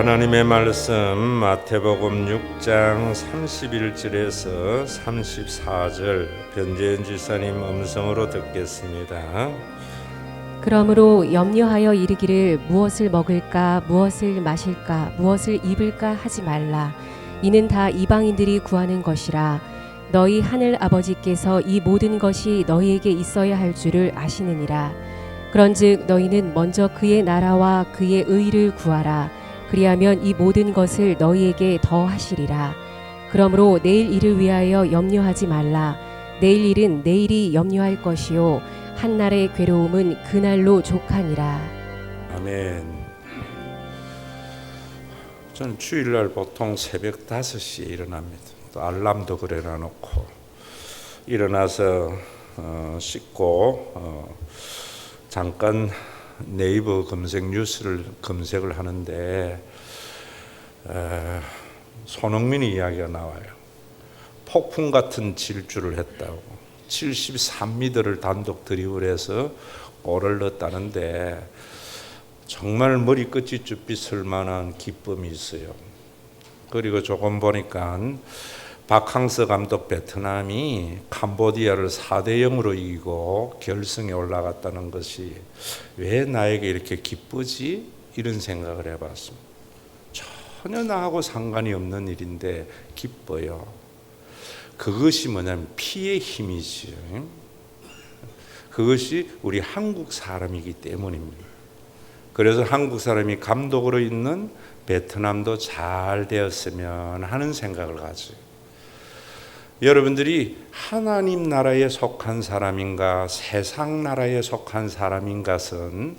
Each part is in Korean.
하나님의 말씀 마태복음 6장 31절에서 34절 변재현 지사님 음성으로 듣겠습니다. 그러므로 염려하여 이르기를 무엇을 먹을까 무엇을 마실까 무엇을 입을까 하지 말라. 이는 다 이방인들이 구하는 것이라. 너희 하늘 아버지께서 이 모든 것이 너희에게 있어야 할 줄을 아시느니라. 그런즉 너희는 먼저 그의 나라와 그의 의를 구하라. 그리하면 이 모든 것을 너희에게 더하시리라. 그러므로 내일 일을 위하여 염려하지 말라. 내일 일은 내일이 염려할 것이요 한날의 괴로움은 그날로 족하니라. 아멘. 저는 주일날 보통 새벽 5시에 일어납니다. 또 알람도 그래놔 놓고 일어나서 씻고 잠깐 네이버 검색 뉴스를 검색을 하는데 손흥민의 이야기가 나와요. 폭풍 같은 질주를 했다고 73m를 단독 드리블해서 골을 넣었다는데 정말 머리끝이 쭈빗을 만한 기쁨이 있어요. 그리고 조금 보니까 박항서 감독 베트남이 캄보디아를 4대0으로 이기고 결승에 올라갔다는 것이 왜 나에게 이렇게 기쁘지? 이런 생각을 해봤습니다. 전혀 나하고 상관이 없는 일인데 기뻐요. 그것이 뭐냐면 피의 힘이지요. 그것이 우리 한국 사람이기 때문입니다. 그래서 한국 사람이 감독으로 있는 베트남도 잘 되었으면 하는 생각을 가져요. 여러분들이 하나님 나라에 속한 사람인가 세상 나라에 속한 사람인가는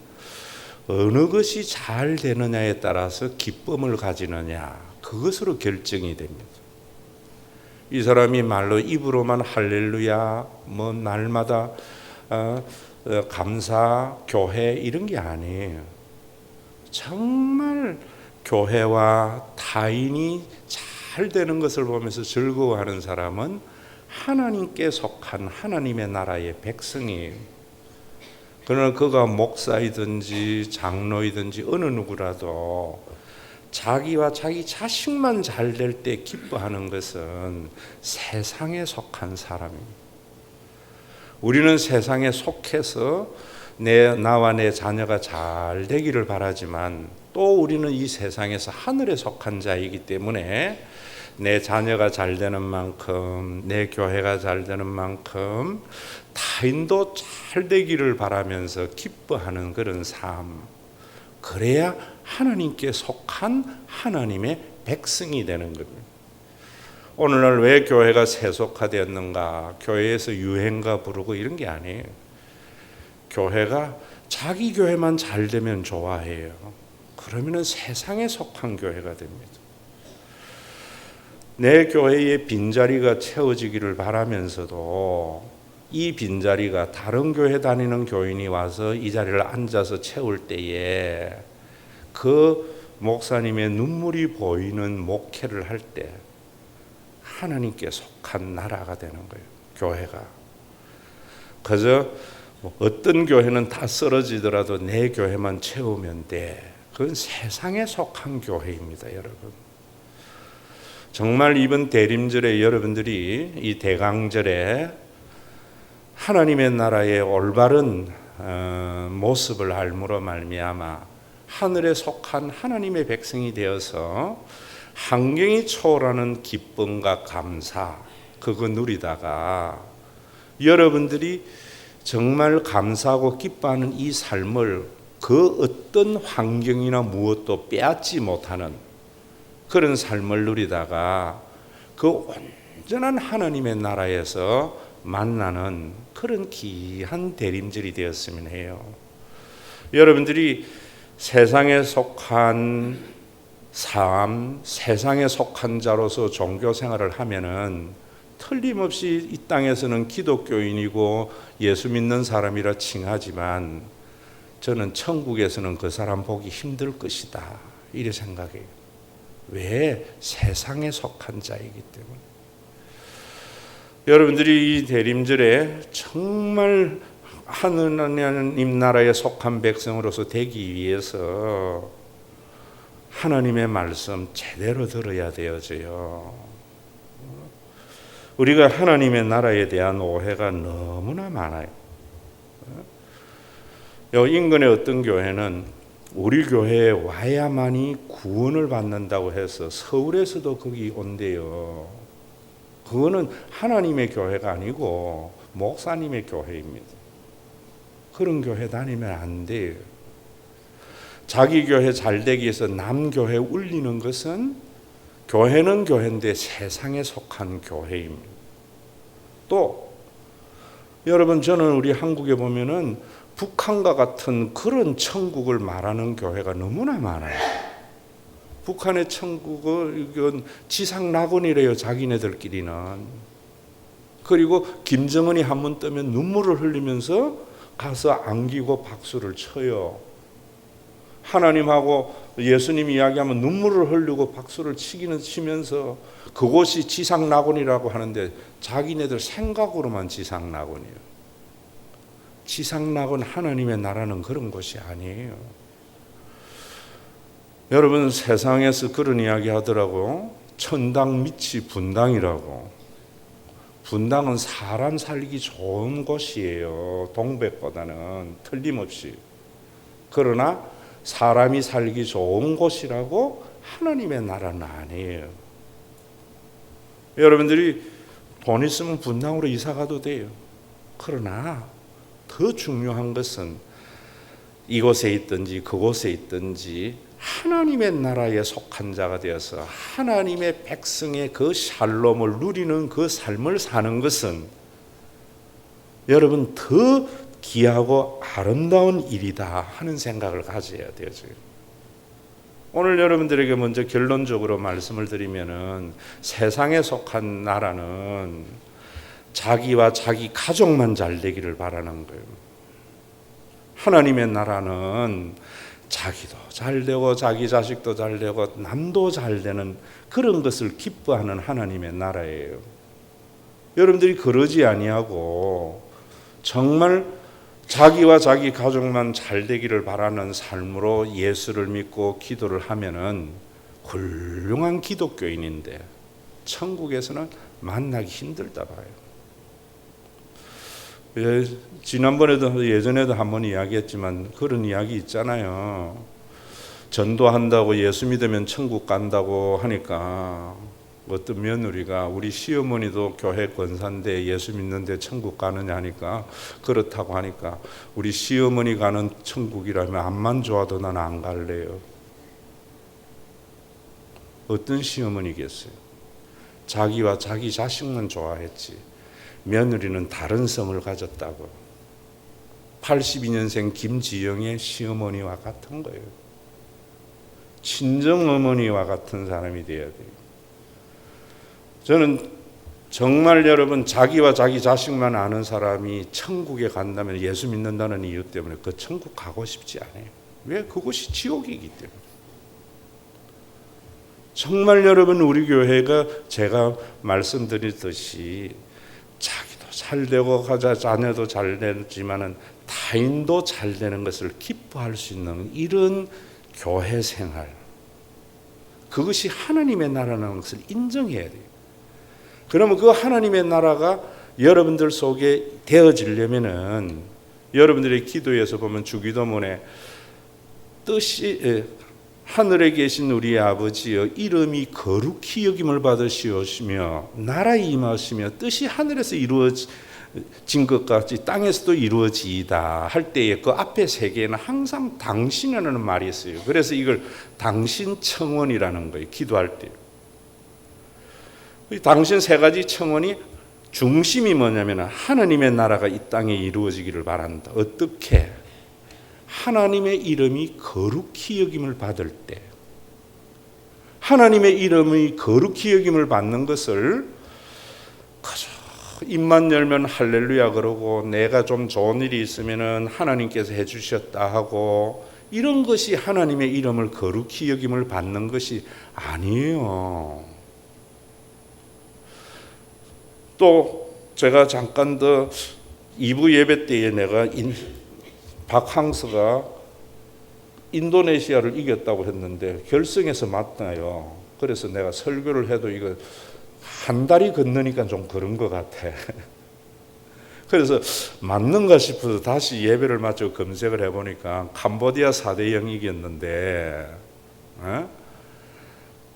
어느 것이 잘 되느냐에 따라서 기쁨을 가지느냐 그것으로 결정이 됩니다. 이 사람이 말로 입으로만 할렐루야 뭐 날마다 감사 교회 이런 게 아니에요. 정말 교회와 타인이 잘 되는 것을 보면서 즐거워하는 사람은 하나님께 속한 하나님의 나라의 백성이에요. 그러나 그가 목사이든지 장로이든지 어느 누구라도 자기와 자기 자식만 잘 될 때 기뻐하는 것은 세상에 속한 사람입니다. 우리는 세상에 속해서 나와 내 자녀가 잘 되기를 바라지만 또 우리는 이 세상에서 하늘에 속한 자이기 때문에 내 자녀가 잘 되는 만큼 내 교회가 잘 되는 만큼 타인도 잘 되기를 바라면서 기뻐하는 그런 삶, 그래야 하나님께 속한 하나님의 백성이 되는 겁니다. 오늘날 왜 교회가 세속화되었는가, 교회에서 유행가 부르고 이런 게 아니에요. 교회가 자기 교회만 잘 되면 좋아해요. 그러면 세상에 속한 교회가 됩니다. 내 교회의 빈자리가 채워지기를 바라면서도 이 빈자리가 다른 교회 다니는 교인이 와서 이 자리를 앉아서 채울 때에 그 목사님의 눈물이 보이는 목회를 할 때 하나님께 속한 나라가 되는 거예요. 교회가. 그저 어떤 교회는 다 쓰러지더라도 내 교회만 채우면 돼. 그건 세상에 속한 교회입니다, 여러분. 정말 이번 대림절에 여러분들이 이 대강절에 하나님의 나라의 올바른 모습을 알므로 말미암아 하늘에 속한 하나님의 백성이 되어서 환경이 초월하는 기쁨과 감사 그거 누리다가 여러분들이 정말 감사하고 기뻐하는 이 삶을 그 어떤 환경이나 무엇도 빼앗지 못하는 그런 삶을 누리다가 그 온전한 하나님의 나라에서 만나는 그런 귀한 대림절이 되었으면 해요. 여러분들이 세상에 속한 삶, 세상에 속한 자로서 종교 생활을 하면은 틀림없이 이 땅에서는 기독교인이고 예수 믿는 사람이라 칭하지만 저는 천국에서는 그 사람 보기 힘들 것이다 이래 생각해요. 왜? 세상에 속한 자이기 때문에. 여러분들이 이 대림절에 정말 하느님 나라에 속한 백성으로서 되기 위해서 하나님의 말씀 제대로 들어야 되어져요. 우리가 하나님의 나라에 대한 오해가 너무나 많아요. 인근의 어떤 교회는 우리 교회에 와야만이 구원을 받는다고 해서 서울에서도 거기 온대요. 그거는 하나님의 교회가 아니고 목사님의 교회입니다. 그런 교회 다니면 안 돼요. 자기 교회 잘되기 위해서 남 교회 울리는 것은 교회는 교회인데 세상에 속한 교회입니다. 또 여러분, 저는 우리 한국에 보면은 북한과 같은 그런 천국을 말하는 교회가 너무나 많아요. 북한의 천국은 이건 지상 낙원이래요, 자기네들끼리는. 그리고 김정은이 한번 뜨면 눈물을 흘리면서 가서 안기고 박수를 쳐요. 하나님하고 예수님 이야기하면 눈물을 흘리고 박수를 치기는 치면서 그곳이 지상 낙원이라고 하는데 자기네들 생각으로만 지상 낙원이에요. 지상 낙원, 하나님의 나라는 그런 곳이 아니에요. 여러분, 세상에서 그런 이야기 하더라고. 천당 밑이 분당이라고. 분당은 사람 살기 좋은 곳이에요. 동백보다는 틀림없이. 그러나 사람이 살기 좋은 곳이라고 하나님의 나라는 아니에요. 여러분들이 돈 있으면 분당으로 이사 가도 돼요. 그러나 더 중요한 것은 이곳에 있든지 그곳에 있든지 하나님의 나라에 속한 자가 되어서 하나님의 백성의 그 샬롬을 누리는 그 삶을 사는 것은 여러분 더 귀하고 아름다운 일이다 하는 생각을 가져야 돼요. 오늘 여러분들에게 먼저 결론적으로 말씀을 드리면은 세상에 속한 나라는 자기와 자기 가족만 잘 되기를 바라는 거예요. 하나님의 나라는 자기도 잘 되고 자기 자식도 잘 되고 남도 잘 되는 그런 것을 기뻐하는 하나님의 나라예요. 여러분들이 그러지 아니하고 정말 자기와 자기 가족만 잘 되기를 바라는 삶으로 예수를 믿고 기도를 하면은 훌륭한 기독교인인데 천국에서는 만나기 힘들다 봐요. 지난번에도 예전에도 한번 이야기했지만 그런 이야기 있잖아요. 전도한다고 예수 믿으면 천국 간다고 하니까 어떤 며느리가 우리 시어머니도 교회 권사인데 예수 믿는데 천국 가느냐 하니까 그렇다고 하니까 우리 시어머니 가는 천국이라면 암만 좋아도 난 안 갈래요. 어떤 시어머니겠어요? 자기와 자기 자식만 좋아했지 며느리는 다른 성을 가졌다고. 82년생 김지영의 시어머니와 같은 거예요. 친정어머니와 같은 사람이 되어야 돼요. 저는 정말 여러분 자기와 자기 자식만 아는 사람이 천국에 간다면 예수 믿는다는 이유 때문에 그 천국 가고 싶지 않아요. 왜? 그곳이 지옥이기 때문에. 정말 여러분 우리 교회가 제가 말씀드렸듯이 자기도 잘 되고 자녀도 잘 되지만은 타인도 잘 되는 것을 기뻐할 수 있는 이런 교회 생활, 그것이 하나님의 나라라는 것을 인정해야 돼요. 그러면 그 하나님의 나라가 여러분들 속에 되어지려면은 여러분들의 기도에서 보면 주기도문에 뜻이 하늘에 계신 우리 아버지여 이름이 거룩히 여김을 받으시오시며 나라에 임하시며 뜻이 하늘에서 이루어진 것 같이 땅에서도 이루어지이다 할 때에 그 앞에 세 개는 항상 당신이라는 말이 있어요. 그래서 이걸 당신 청원이라는 거예요. 기도할 때. 당신 세 가지 청원이 중심이 뭐냐면 하나님의 나라가 이 땅에 이루어지기를 바란다. 어떻게? 하나님의 이름이 거룩히 여김을 받을 때, 하나님의 이름이 거룩히 여김을 받는 것을 그저 입만 열면 할렐루야 그러고 내가 좀 좋은 일이 있으면은 하나님께서 해주셨다 하고 이런 것이 하나님의 이름을 거룩히 여김을 받는 것이 아니에요. 또 제가 잠깐 더 2부 예배 때에 내가 박항서가 인도네시아를 이겼다고 했는데 결승에서 만나요. 그래서 내가 설교를 해도 이거 한 달이 건너니까 좀 그런 것 같아. 그래서 맞는가 싶어서 다시 예배를 마치고 검색을 해보니까 캄보디아 4대0 이겼는데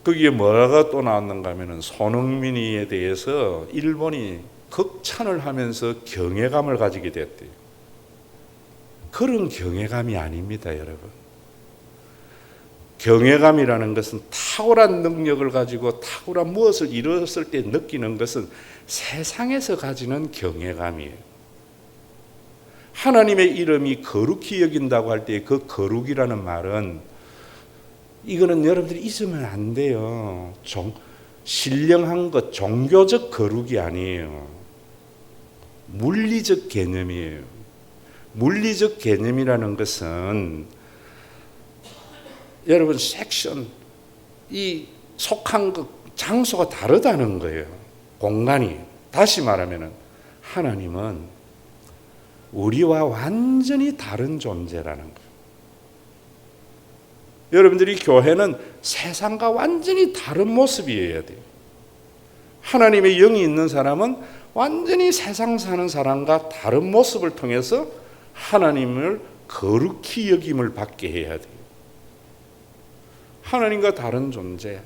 거기에 뭐가 또 나왔는가 하면은 손흥민에 대해서 일본이 극찬을 하면서 경외감을 가지게 됐대요. 그런 경외감이 아닙니다, 여러분. 경외감이라는 것은 탁월한 능력을 가지고 탁월한 무엇을 이루었을 때 느끼는 것은 세상에서 가지는 경외감이에요. 하나님의 이름이 거룩히 여긴다고 할 때 그 거룩이라는 말은 이거는 여러분들이 잊으면 안 돼요. 신령한 것, 종교적 거룩이 아니에요. 물리적 개념이에요. 물리적 개념이라는 것은 여러분 섹션, 이 속한 것, 장소가 다르다는 거예요. 공간이. 다시 말하면 하나님은 우리와 완전히 다른 존재라는 거예요. 여러분들이 교회는 세상과 완전히 다른 모습이어야 돼요. 하나님의 영이 있는 사람은 완전히 세상 사는 사람과 다른 모습을 통해서 하나님을 거룩히 여김을 받게 해야 돼요. 하나님과 다른 존재,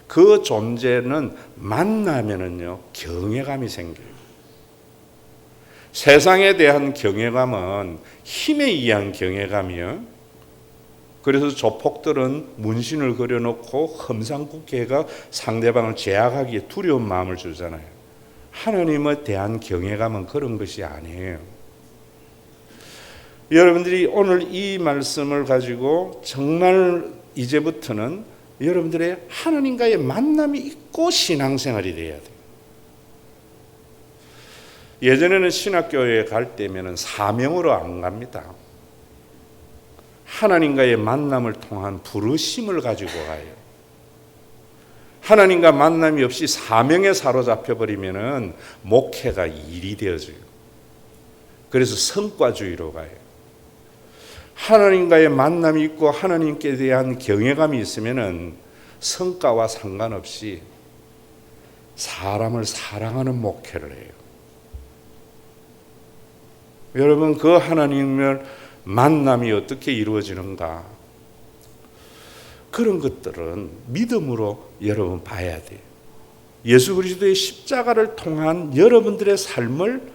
그 존재는 만나면은요 경외감이 생겨요. 세상에 대한 경외감은 힘에 의한 경외감이요. 그래서 조폭들은 문신을 그려놓고 험상궂게가 상대방을 제압하기에 두려운 마음을 주잖아요. 하나님에 대한 경외감은 그런 것이 아니에요. 여러분들이 오늘 이 말씀을 가지고 정말 이제부터는 여러분들의 하나님과의 만남이 있고 신앙생활이 돼야 돼요. 예전에는 신학교에 갈 때면 사명으로 안 갑니다. 하나님과의 만남을 통한 부르심을 가지고 가요. 하나님과 만남이 없이 사명에 사로잡혀 버리면은 목회가 일이 되어져요. 그래서 성과주의로 가요. 하나님과의 만남이 있고 하나님께 대한 경외감이 있으면은 성과와 상관없이 사람을 사랑하는 목회를 해요. 여러분, 그 하나님을 만남이 어떻게 이루어지는가? 그런 것들은 믿음으로 여러분 봐야 돼요. 예수 그리스도의 십자가를 통한 여러분들의 삶을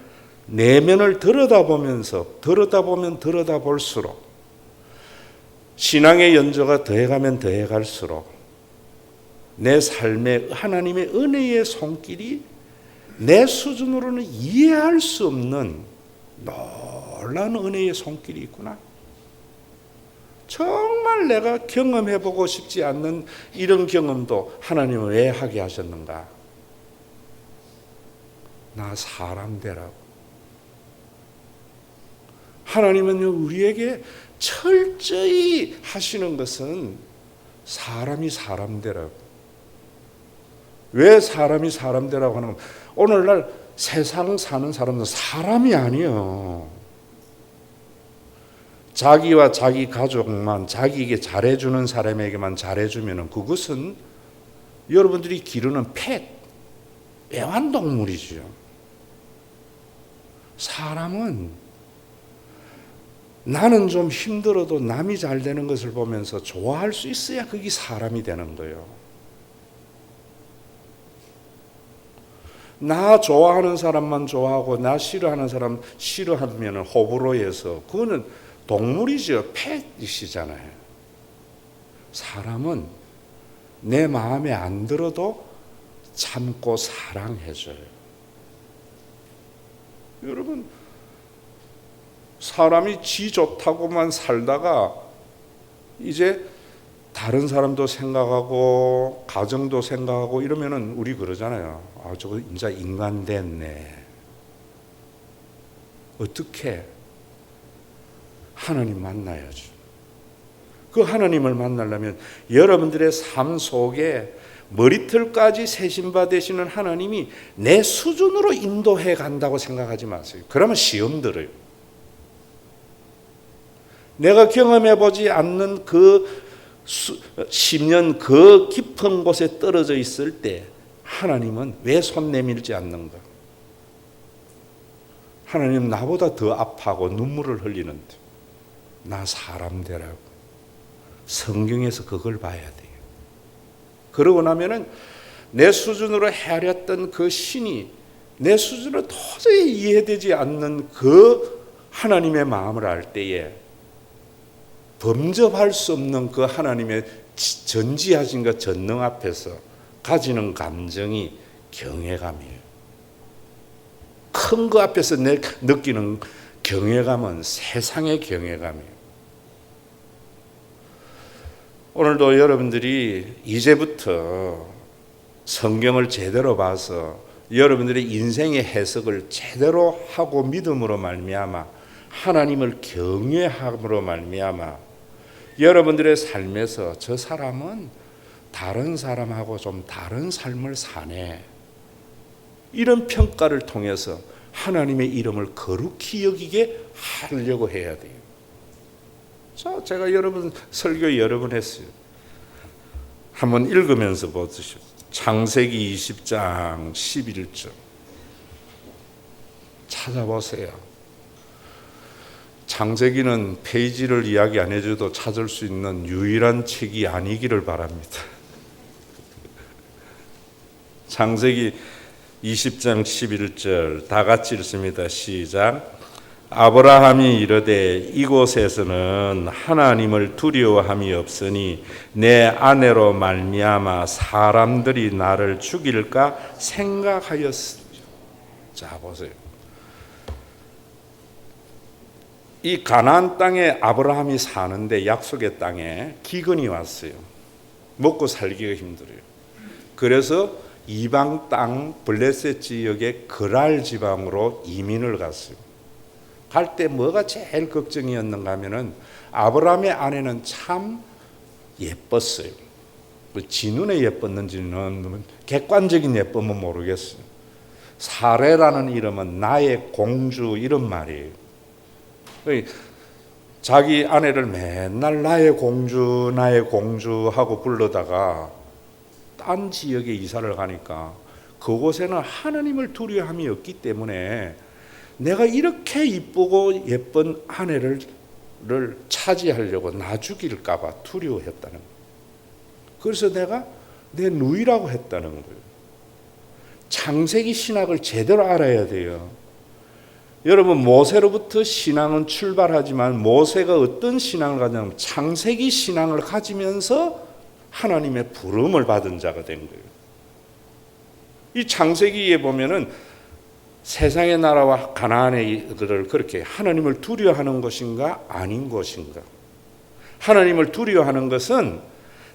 내면을 들여다보면서 들여다볼수록 신앙의 연조가 더해가면 더해갈수록 내 삶에 하나님의 은혜의 손길이 내 수준으로는 이해할 수 없는 놀라운 은혜의 손길이 있구나. 정말 내가 경험해보고 싶지 않는 이런 경험도 하나님은 왜 하게 하셨는가? 나 사람 되라고. 하나님은요, 우리에게 철저히 하시는 것은 사람이 사람 되라고. 왜 사람이 사람 되라고 하는 건 오늘날 세상 사는 사람은 사람이 아니에요. 자기와 자기 가족만, 자기에게 잘해주는 사람에게만 잘해주면 그것은 여러분들이 기르는 펫, 애완동물이죠. 사람은 나는 좀 힘들어도 남이 잘 되는 것을 보면서 좋아할 수 있어야 그게 사람이 되는 거예요. 나 좋아하는 사람만 좋아하고 나 싫어하는 사람 싫어하면 호불호에서 그거는 동물이죠. 펫이시잖아요. 사람은 내 마음에 안 들어도 참고 사랑해줘요. 여러분, 사람이 지 좋다고만 살다가 이제 다른 사람도 생각하고 가정도 생각하고 이러면은 우리 그러잖아요. 아, 저거 이제 인간 됐네. 어떻게? 하나님 만나야죠. 그 하나님을 만나려면 여러분들의 삶 속에 머리털까지 세신바 되시는 하나님이 내 수준으로 인도해 간다고 생각하지 마세요. 그러면 시험 들어요. 내가 경험해 보지 않는 그 10년 그 깊은 곳에 떨어져 있을 때 하나님은 왜 손 내밀지 않는가? 하나님 나보다 더 아파하고 눈물을 흘리는데 나 사람 되라고. 성경에서 그걸 봐야 돼요. 그러고 나면은 내 수준으로 헤아렸던 그 신이 내 수준으로 도저히 이해되지 않는 그 하나님의 마음을 알 때에 범접할 수 없는 그 하나님의 전지하신과 전능 앞에서 가지는 감정이 경외감이에요. 큰 거 앞에서 내 느끼는 경외감은 세상의 경외감이에요. 오늘도 여러분들이 이제부터 성경을 제대로 봐서 여러분들의 인생의 해석을 제대로 하고 믿음으로 말미암아 하나님을 경외함으로 말미암아 여러분들의 삶에서 저 사람은 다른 사람하고 좀 다른 삶을 사네, 이런 평가를 통해서 하나님의 이름을 거룩히 여기게 하려고 해야 돼요. 자, 제가 여러분 설교 여러 번 했어요. 한번 읽으면서 보십시오. 창세기 20장 11절 찾아보세요. 창세기는 페이지를 이야기 안 해줘도 찾을 수 있는 유일한 책이 아니기를 바랍니다. 창세기 20장 11절 다 같이 읽습니다. 시작. 아브라함이 이르되 이곳에서는 하나님을 두려워함이 없으니 내 아내로 말미암아 사람들이 나를 죽일까 생각하였습니다. 자, 보세요. 이 가나안 땅에 아브라함이 사는데 약속의 땅에 기근이 왔어요. 먹고 살기가 힘들어요. 그래서 이방 땅 블레셋 지역의 그랄 지방으로 이민을 갔어요. 갈 때 뭐가 제일 걱정이었는가 하면은 아브라함의 아내는 참 예뻤어요. 지 눈에 예뻤는지는 객관적인 예쁨은 모르겠어요. 사레라는 이름은 나의 공주 이런 말이에요. 자기 아내를 맨날 나의 공주 하고 부르다가 딴 지역에 이사를 가니까 그곳에는 하나님을 두려워함이 없기 때문에 내가 이렇게 이쁘고 예쁜 아내를 차지하려고 나 죽일까 봐 두려워했다는 거예요. 그래서 내가 내 누이라고 했다는 거예요. 창세기 신학을 제대로 알아야 돼요. 여러분, 모세로부터 신앙은 출발하지만 모세가 어떤 신앙을 가졌냐면 창세기 신앙을 가지면서 하나님의 부름을 받은 자가 된 거예요. 이 창세기에 보면은 세상의 나라와 가나안의 그를 그렇게 하나님을 두려워하는 것인가 아닌 것인가. 하나님을 두려워하는 것은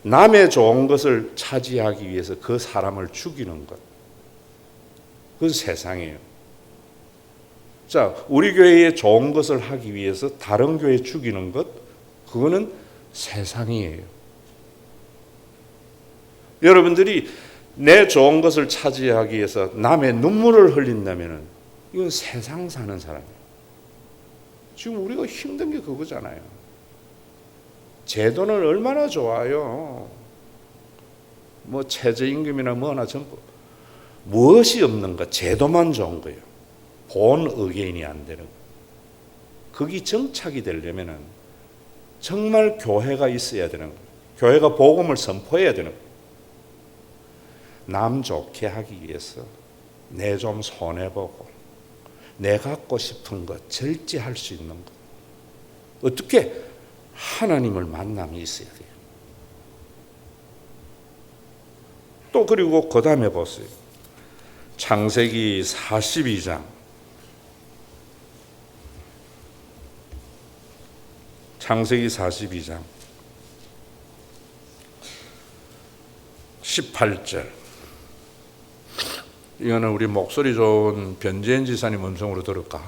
남의 좋은 것을 차지하기 위해서 그 사람을 죽이는 것. 그건 세상이에요. 자, 우리 교회에 좋은 것을 하기 위해서 다른 교회 죽이는 것, 그거는 세상이에요. 여러분들이 내 좋은 것을 차지하기 위해서 남의 눈물을 흘린다면 이건 세상 사는 사람이에요. 지금 우리가 힘든 게 그거잖아요. 제도는 얼마나 좋아요. 뭐 최저임금이나 뭐나 전부 무엇이 없는가, 제도만 좋은 거예요. 본 의견이 안 되는 거예요. 거기 정착이 되려면 정말 교회가 있어야 되는 거예요. 교회가 복음을 선포해야 되는 거예요. 남 좋게 하기 위해서 내 좀 손해보고 내 갖고 싶은 것 절제할 수 있는 것, 어떻게 하나님을 만남이 있어야 돼요. 또 그리고 그 다음에 보세요. 창세기 42장 창세기 42장 18절. 이거는 우리 목소리 좋은 변재현 지사님 음성으로 들을까?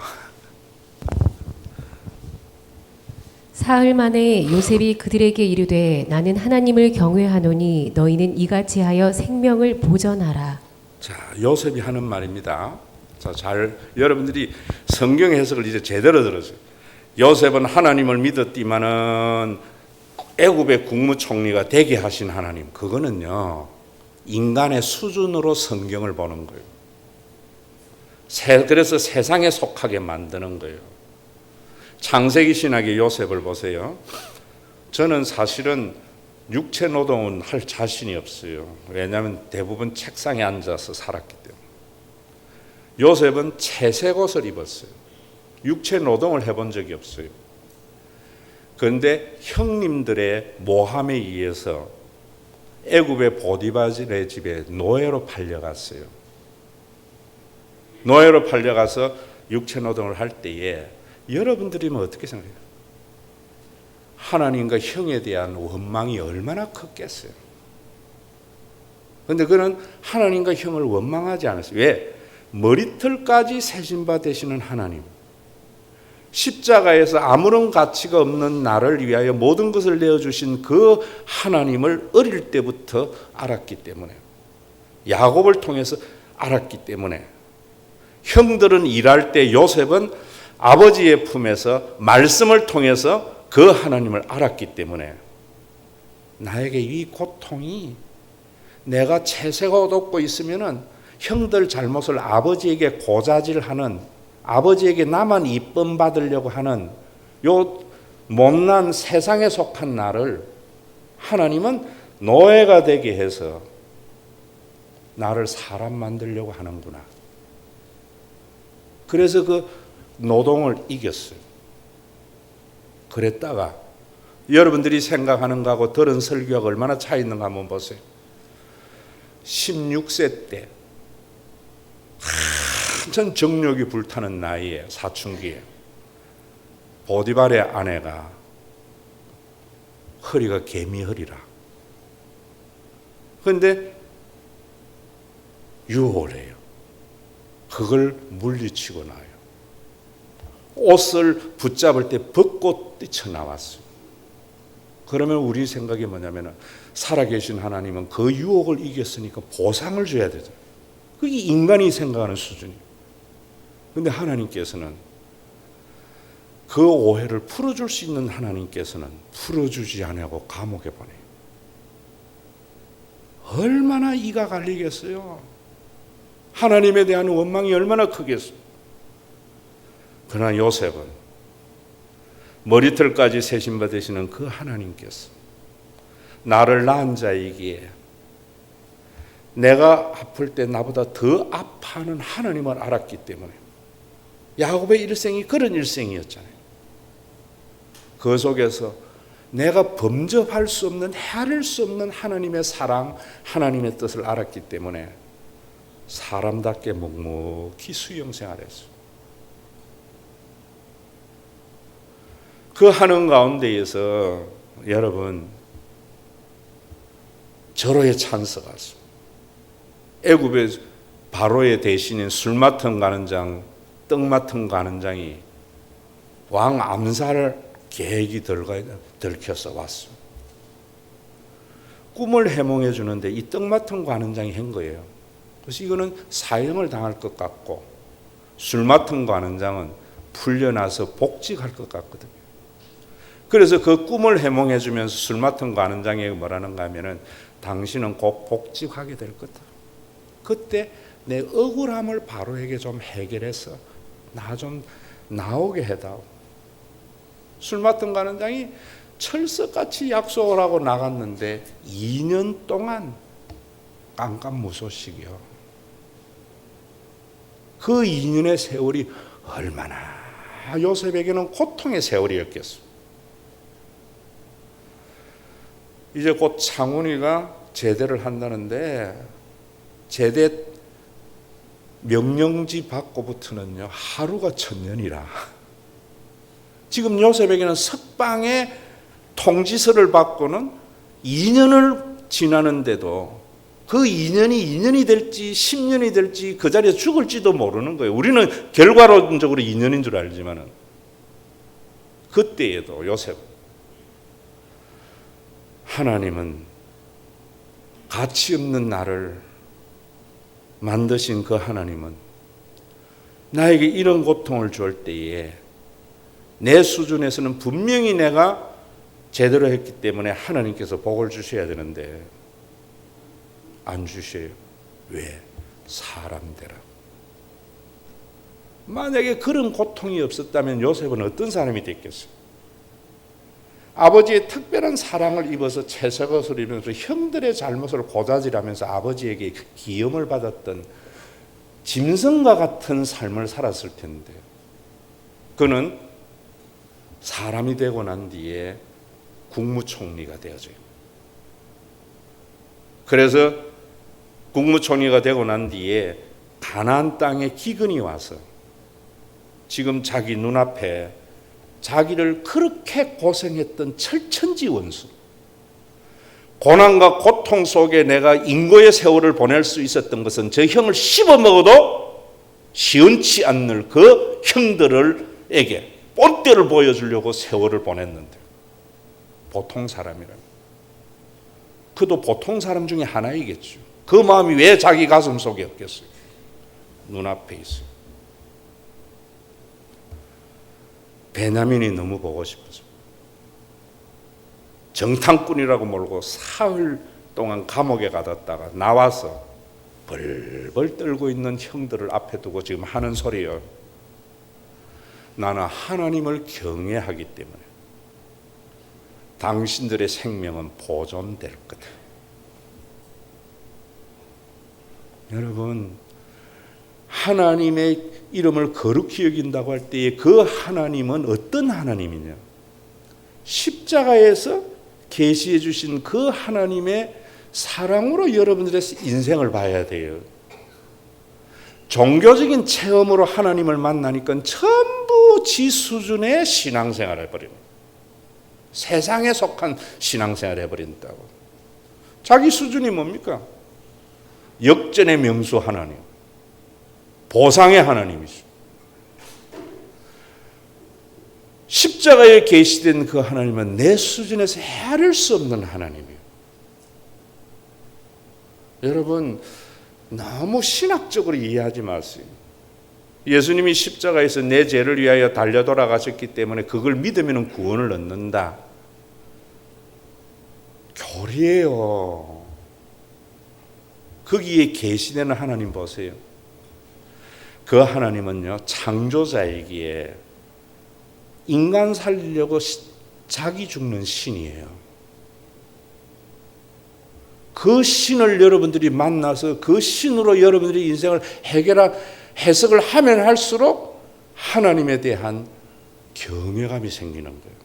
사흘 만에 요셉이 그들에게 이르되 나는 하나님을 경외하노니 너희는 이같이 하여 생명을 보전하라. 자, 요셉이 하는 말입니다. 자, 잘 여러분들이 성경 해석을 이제 제대로 들으세요. 요셉은 하나님을 믿었지만은 애굽의 국무총리가 되게 하신 하나님, 그거는요 인간의 수준으로 성경을 보는 거예요. 그래서 세상에 속하게 만드는 거예요. 창세기 신학의 요셉을 보세요. 저는 사실은 육체 노동은 할 자신이 없어요. 왜냐하면 대부분 책상에 앉아서 살았기 때문에. 요셉은 채색 옷을 입었어요. 육체 노동을 해본 적이 없어요. 그런데 형님들의 모함에 의해서 애굽의 보디발의 집에 노예로 팔려갔어요. 노예로 팔려가서 육체 노동을 할 때에 여러분들이면 어떻게 생각해요? 하나님과 형에 대한 원망이 얼마나 컸겠어요. 그런데 그는 하나님과 형을 원망하지 않았어요. 왜? 머리털까지 세신 바 되시는 하나님, 십자가에서 아무런 가치가 없는 나를 위하여 모든 것을 내어주신 그 하나님을 어릴 때부터 알았기 때문에, 야곱을 통해서 알았기 때문에, 형들은 일할 때 요셉은 아버지의 품에서 말씀을 통해서 그 하나님을 알았기 때문에 나에게 이 고통이, 내가 채색 옷 입고 있으면은 형들 잘못을 아버지에게 고자질하는, 아버지에게 나만 이쁨 받으려고 하는 요 못난 세상에 속한 나를 하나님은 노예가 되게 해서 나를 사람 만들려고 하는구나. 그래서 그 노동을 이겼어요. 그랬다가 여러분들이 생각하는 거하고 들은 설교가 얼마나 차이 있는가 한번 보세요. 16세 때 한참 정욕이 불타는 나이에, 사춘기에 보디발의 아내가 허리가 개미 허리라. 그런데 유혹을 해요. 그걸 물리치고 나요. 옷을 붙잡을 때 벗고 뛰쳐나왔어요. 그러면 우리 생각이 뭐냐면, 살아계신 하나님은 그 유혹을 이겼으니까 보상을 줘야 되죠. 그게 인간이 생각하는 수준이에요. 그런데 하나님께서는 그 오해를 풀어줄 수 있는 하나님께서는 풀어주지 않고 감옥에 보내요. 얼마나 이가 갈리겠어요. 하나님에 대한 원망이 얼마나 크겠어요. 그러나 요셉은 머리털까지 세신 바 되시는 그 하나님께서 나를 낳은 자이기에 내가 아플 때 나보다 더 아파하는 하나님을 알았기 때문에, 야곱의 일생이 그런 일생이었잖아요. 그 속에서 내가 범접할 수 없는, 헤아릴 수 없는 하나님의 사랑, 하나님의 뜻을 알았기 때문에 사람답게 묵묵히 수용생활했어요. 그 하는 가운데에서 여러분, 절호의 찬스가 왔습니다. 애굽의 바로의 대신인 술 맡은 가는장, 떡 맡은 가는장이 왕 암살 계획이 들켜서 왔습니다. 꿈을 해몽해 주는데 이 떡 맡은 가는장이 한 거예요. 그래서 이거는 사형을 당할 것 같고, 술 맡은 가는장은 풀려나서 복직할 것 같거든요. 그래서 그 꿈을 해몽해 주면서 술 맡은 가는장에게 뭐라는가 하면은, 당신은 곧 복직하게 될 거다. 그때 내 억울함을 바로에게 좀 해결해서 나 좀 나오게 해다오. 술 맡은 가는장이 철석같이 약속을 하고 나갔는데 2년 동안 깜깜무소식이요. 그 2년의 세월이 얼마나 요셉에게는 고통의 세월이었겠어. 이제 곧 창훈이가 제대를 한다는데, 제대 명령지 받고부터는요 하루가 1000년이라. 지금 요셉에게는 석방의 통지서를 받고는 2년을 지나는데도 그 2년이 될지 10년이 될지 그 자리에 죽을지도 모르는 거예요. 우리는 결과론적으로 2년인 줄 알지만은, 그때에도 요셉, 하나님은 가치 없는 나를 만드신 그 하나님은 나에게 이런 고통을 줄 때에 내 수준에서는 분명히 내가 제대로 했기 때문에 하나님께서 복을 주셔야 되는데 안 주셔요. 왜? 사람대라. 만약에 그런 고통이 없었다면 요셉은 어떤 사람이 됐겠어요? 아버지의 특별한 사랑을 입어서 채색옷을 입으면서 형들의 잘못을 고자질하면서 아버지에게 기염을 받았던 짐승과 같은 삶을 살았을 텐데, 그는 사람이 되고 난 뒤에 국무총리가 되어져요. 그래서 국무총리가 되고 난 뒤에 가나안 땅에 기근이 와서 지금 자기 눈앞에 자기를 그렇게 고생했던 철천지 원수, 고난과 고통 속에 내가 인고의 세월을 보낼 수 있었던 것은 저 형을 씹어먹어도 시원치 않는 그 형들에게 본때를 보여주려고 세월을 보냈는데, 보통 사람이라면 그도 보통 사람 중에 하나이겠죠. 그 마음이 왜 자기 가슴 속에 없겠어요? 눈앞에 있어요. 베냐민이 너무 보고 싶어서 정탐꾼이라고 몰고 사흘 동안 감옥에 가뒀다가 나와서 벌벌 떨고 있는 형들을 앞에 두고 지금 하는 소리예요. 나는 하나님을 경외하기 때문에 당신들의 생명은 보존될 거다. 여러분, 하나님의 이름을 거룩히 여긴다고 할 때에 그 하나님은 어떤 하나님이냐? 십자가에서 계시해 주신 그 하나님의 사랑으로 여러분들의 인생을 봐야 돼요. 종교적인 체험으로 하나님을 만나니까 전부 지 수준의 신앙생활을 해버립니다. 세상에 속한 신앙생활을 해버린다고. 자기 수준이 뭡니까? 역전의 명수 하나님, 보상의 하나님이죠. 십자가에 계시된 그 하나님은 내 수준에서 헤아릴 수 없는 하나님이에요. 여러분, 너무 신학적으로 이해하지 마세요. 예수님이 십자가에서 내 죄를 위하여 달려 돌아가셨기 때문에 그걸 믿으면 구원을 얻는다. 교리예요. 거기에 계시되는 하나님 보세요. 그 하나님은요, 창조자이기에 인간 살리려고 자기 죽는 신이에요. 그 신을 여러분들이 만나서 그 신으로 여러분들이 인생을 해석을 하면 할수록 하나님에 대한 경외감이 생기는 거예요.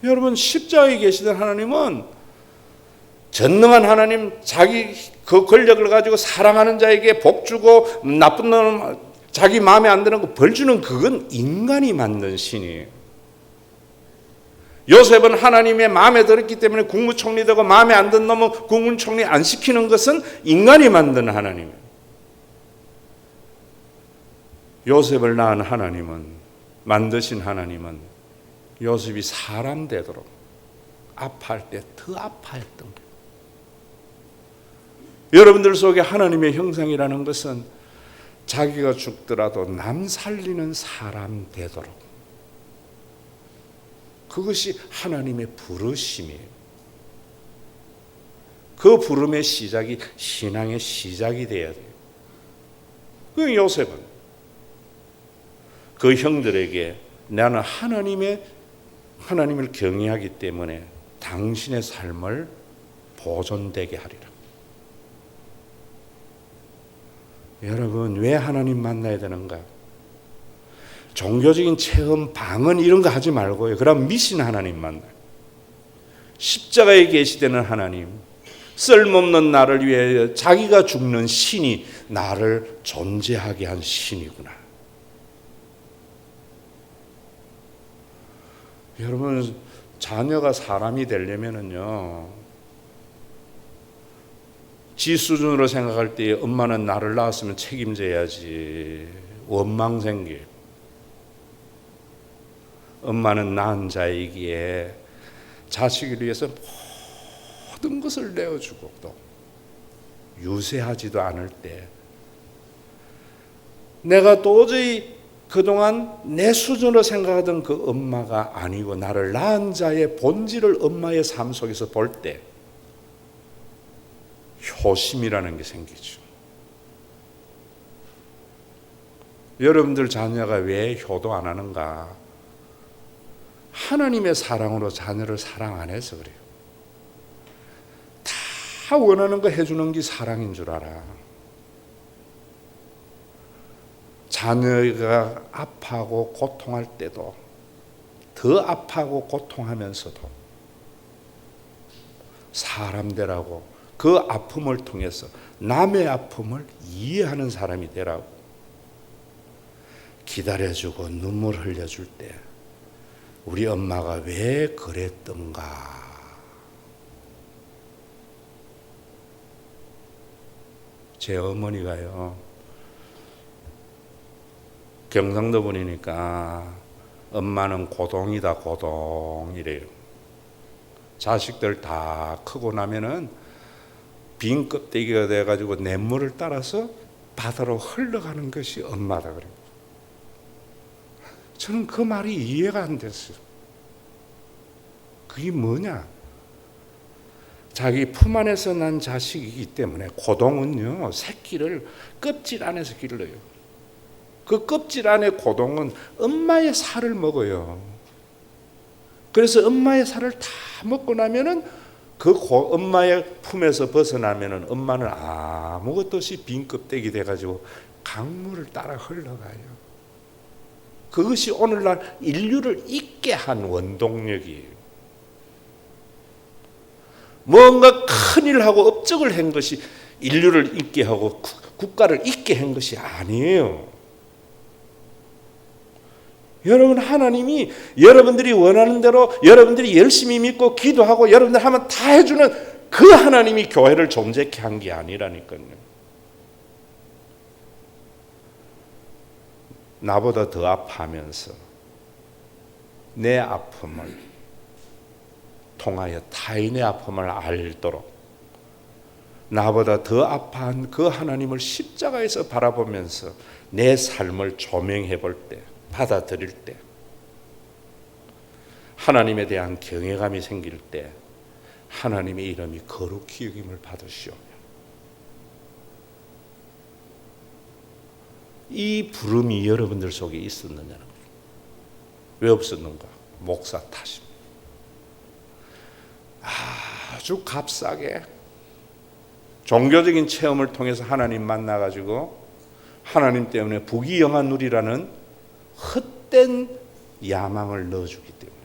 여러분, 십자가에 계시던 하나님은 전능한 하나님, 자기 그 권력을 가지고 사랑하는 자에게 복 주고 나쁜 놈 자기 마음에 안 드는 거 벌 주는, 그건 인간이 만든 신이에요. 요셉은 하나님의 마음에 들었기 때문에 국무총리 되고 마음에 안 든 놈은 국무총리 안 시키는 것은 인간이 만든 하나님이에요. 요셉을 낳은 하나님은, 만드신 하나님은 요셉이 사람 되도록 아파할 때 더 아파했던 거예요. 여러분들 속에 하나님의 형상이라는 것은 자기가 죽더라도 남 살리는 사람 되도록, 그것이 하나님의 부르심이에요. 그 부름의 시작이 신앙의 시작이 돼야 돼요. 그 요셉은 그 형들에게 나는 하나님을 경외하기 때문에 당신의 삶을 보존되게 하리라. 여러분, 왜 하나님 만나야 되는가? 종교적인 체험, 방언 이런 거 하지 말고요. 그럼 미신 하나님 만나요. 십자가에 계시되는 하나님, 쓸모없는 나를 위해 자기가 죽는 신이 나를 존재하게 한 신이구나. 여러분, 자녀가 사람이 되려면은요, 지 수준으로 생각할 때 엄마는 나를 낳았으면 책임져야지 원망 생겨요. 엄마는 낳은 자이기에 자식을 위해서 모든 것을 내어주고 또 유세하지도 않을 때 내가 도저히 그동안 내 수준으로 생각하던 그 엄마가 아니고 나를 낳은 자의 본질을 엄마의 삶 속에서 볼 때 효심이라는 게 생기죠. 여러분들 자녀가 왜 효도 안 하는가? 하나님의 사랑으로 자녀를 사랑 안 해서 그래요. 다 원하는 거 해주는 게 사랑인 줄 알아. 자녀가 아파하고 고통할 때도 더 아파하고 고통하면서도 사람 되라고, 그 아픔을 통해서 남의 아픔을 이해하는 사람이 되라고 기다려주고 눈물 흘려줄 때 우리 엄마가 왜 그랬던가. 제 어머니가요, 경상도 분이니까 엄마는 고동이다 고동이래요. 자식들 다 크고 나면은 빈 껍데기가 돼가지고 냇물을 따라서 바다로 흘러가는 것이 엄마다 그래요. 저는 그 말이 이해가 안 됐어요. 그게 뭐냐? 자기 품 안에서 난 자식이기 때문에 고동은요, 새끼를 껍질 안에서 길러요. 그 껍질 안에 고동은 엄마의 살을 먹어요. 그래서 엄마의 살을 다 먹고 나면은 그 엄마의 품에서 벗어나면은 엄마는 아무것도 없이 빈 껍데기 돼가지고 강물을 따라 흘러가요. 그것이 오늘날 인류를 있게 한 원동력이에요. 뭔가 큰일 하고 업적을 한 것이 인류를 있게 하고 국가를 있게 한 것이 아니에요. 여러분, 하나님이 여러분들이 원하는 대로 여러분들이 열심히 믿고 기도하고 여러분들 하면 다 해주는 그 하나님이 교회를 존재케 한 게 아니라니까요. 나보다 더 아파하면서 내 아픔을 통하여 타인의 아픔을 알도록 나보다 더 아파한 그 하나님을 십자가에서 바라보면서 내 삶을 조명해 볼 때, 받아들일 때, 하나님에 대한 경외감이 생길 때 하나님의 이름이 거룩히 여김을 받으시오며 이 부름이 여러분들 속에 있었느냐는 거예요. 왜 없었는가? 목사 탓입니다. 아주 값싸게 종교적인 체험을 통해서 하나님 만나가지고 하나님 때문에 부귀영화 누리라는 헛된 야망을 넣어주기 때문에.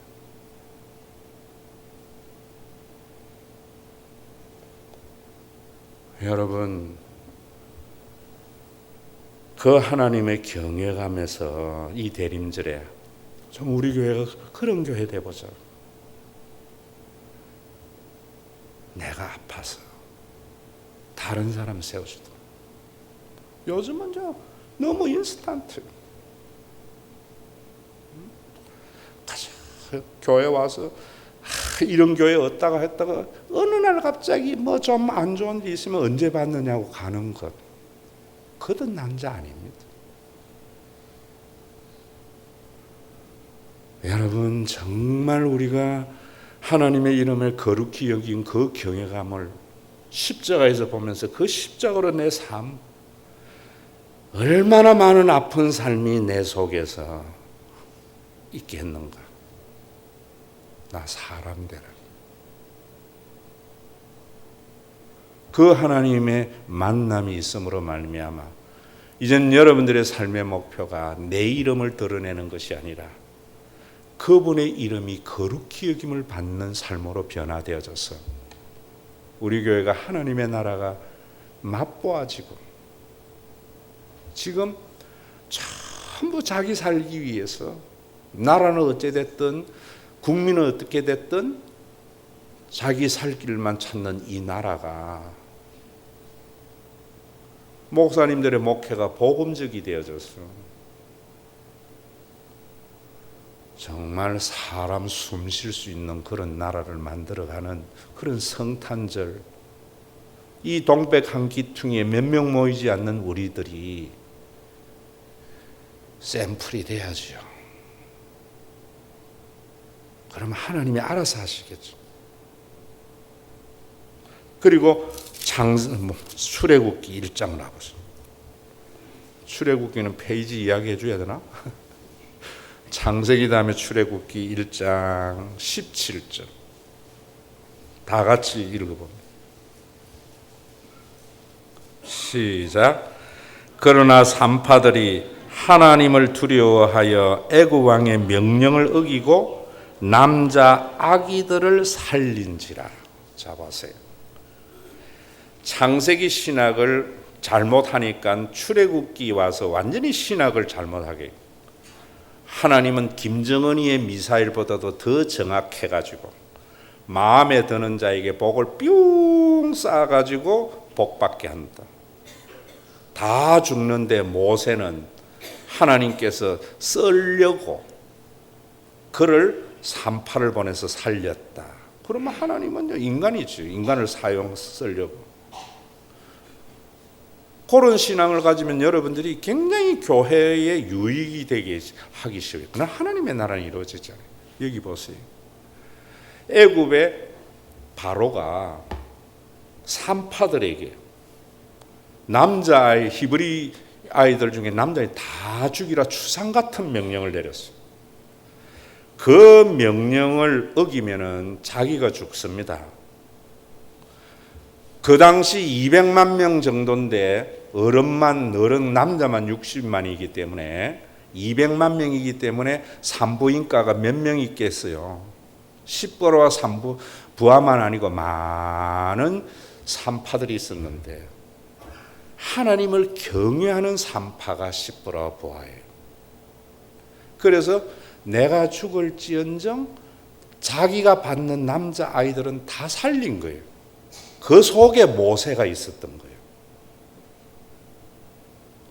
여러분, 그 하나님의 경외감에서 이 대림절에 좀 우리 교회가 그런 교회 되보자. 내가 아파서 다른 사람 세워주다. 요즘은 너무 인스턴트. 교회 와서 이런 교회 왔다가 했다가 어느 날 갑자기 뭐 좀 안 좋은 일 있으면 언제 받느냐고 가는 것. 그건 남자 아닙니다. 여러분, 정말 우리가 하나님의 이름을 거룩히 여긴 그 경외감을 십자가에서 보면서 그 십자가로 내 삶, 얼마나 많은 아픈 삶이 내 속에서 있게 했는가. 나 사람 되라. 그 하나님의 만남이 있음으로 말미암아 이젠 여러분들의 삶의 목표가 내 이름을 드러내는 것이 아니라 그분의 이름이 거룩히 여김을 받는 삶으로 변화되어져서 우리 교회가 하나님의 나라가 맛보아지고 지금 전부 자기 살기 위해서 나라는 어찌 됐든 국민은 어떻게 됐든 자기 살 길만 찾는 이 나라가 목사님들의 목회가 복음적이 되어져서 정말 사람 숨 쉴 수 있는 그런 나라를 만들어가는 그런 성탄절, 이 동백 한 기퉁이에 몇 명 모이지 않는 우리들이 샘플이 돼야지요. 그러면 하나님이 알아서 하시겠죠. 그리고 출애굽기 1장 나보세요. 출애굽기는 페이지 이야기해 줘야 되나? 창세기 다음에 출애굽기 1장 17절. 다 같이 읽어봅니다. 시작. 그러나 산파들이 하나님을 두려워하여 애굽 왕의 명령을 어기고 남자 아기들을 살린지라. 자 보세요. 창세기 신학을 잘못하니까 출애굽기 와서 완전히 신학을 잘못하게. 하나님은 김정은이의 미사일보다도 더 정확해가지고 마음에 드는 자에게 복을 뿅 쏴가지고 복받게 한다. 다 죽는데 모세는 하나님께서 썰려고 그를 산파를 보내서 살렸다. 그러면 하나님은요, 인간이죠. 인간을 쓰려고. 그런 신앙을 가지면 여러분들이 굉장히 교회에 유익이 되게 하기 쉬워요. 그러나 하나님의 나라는 이루어지잖아요. 여기 보세요. 애굽의 바로가 산파들에게 남자아이, 히브리 아이들 중에 남자아이 다 죽이라 추상 같은 명령을 내렸어요. 그 명령을 어기면은 자기가 죽습니다. 그 당시 200만 명 정도인데 어른 남자만 60만이기 때문에 200만 명이기 때문에 산부인과가 몇 명 있겠어요. 10부와 산부, 부하만 아니고 많은 산파들이 있었는데 하나님을 경외하는 산파가 10부와 부하예요. 그래서 내가 죽을지언정 자기가 받는 남자 아이들은 다 살린 거예요. 그 속에 모세가 있었던 거예요.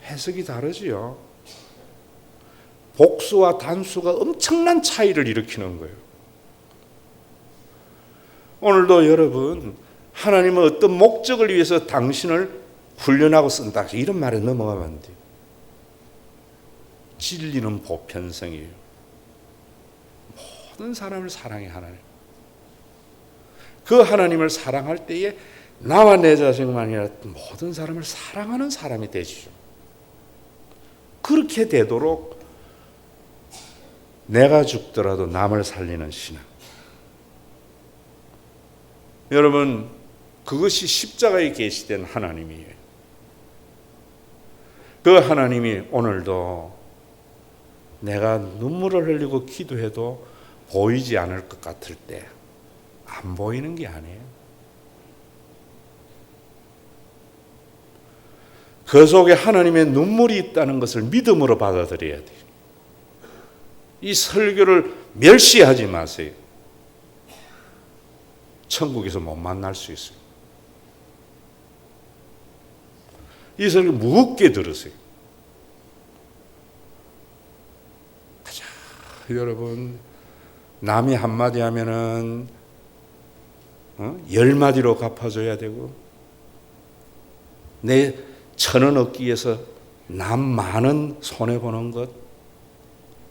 해석이 다르지요. 복수와 단수가 엄청난 차이를 일으키는 거예요. 오늘도 여러분, 하나님은 어떤 목적을 위해서 당신을 훈련하고 쓴다. 이런 말에 넘어가면 안 돼요. 진리는 보편성이에요. 모든 사람을 사랑해 하나님. 그 하나님을 사랑할 때에 나와 내 자식만이 아니라 모든 사람을 사랑하는 사람이 되시죠. 그렇게 되도록 내가 죽더라도 남을 살리는 신앙. 여러분, 그것이 십자가에 계시된 하나님이에요. 그 하나님이 오늘도 내가 눈물을 흘리고 기도해도 보이지 않을 것 같을 때 안 보이는 게 아니에요. 그 속에 하나님의 눈물이 있다는 것을 믿음으로 받아들여야 돼요. 이 설교를 멸시하지 마세요. 천국에서 못 만날 수 있어요. 이 설교 무겁게 들으세요. 가자, 여러분. 남이 한마디 하면은 10마디로 갚아줘야 되고, 내 1,000원 얻기 위해서 남 많은 손해보는 것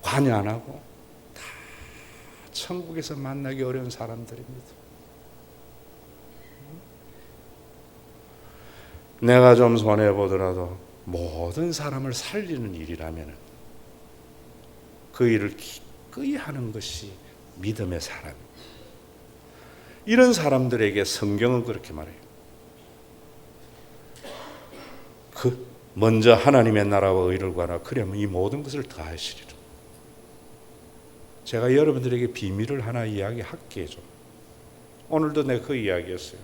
관여 안 하고 다 천국에서 만나기 어려운 사람들입니다. 내가 좀 손해보더라도 모든 사람을 살리는 일이라면 그 일을 기꺼이 하는 것이 믿음의 사람. 이런 사람들에게 성경은 그렇게 말해요. 먼저 하나님의 나라와 의를 구하라. 그러면 이 모든 것을 더하시리라. 제가 여러분들에게 비밀을 하나 이야기할게요. 오늘도 내가 그 이야기였어요.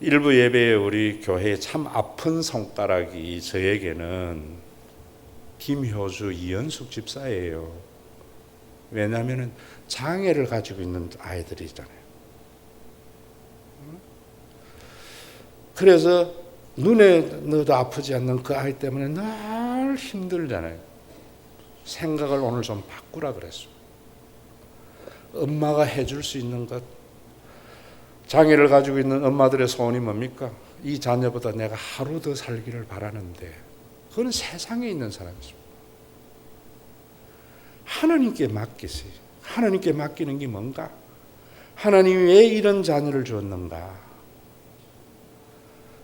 일부 예배에 우리 교회에 참 아픈 손가락이 저에게는 김효주, 이현숙 집사예요. 왜냐하면 장애를 가지고 있는 아이들이잖아요. 그래서 눈에 넣어도 아프지 않는 그 아이 때문에 늘 힘들잖아요. 생각을 오늘 좀 바꾸라 그랬어요. 엄마가 해줄 수 있는 것. 장애를 가지고 있는 엄마들의 소원이 뭡니까? 이 자녀보다 내가 하루 더 살기를 바라는데, 그건 세상에 있는 사람이죠. 하나님께 맡기세요. 하나님께 맡기는 게 뭔가? 하나님이 왜 이런 자녀를 주었는가?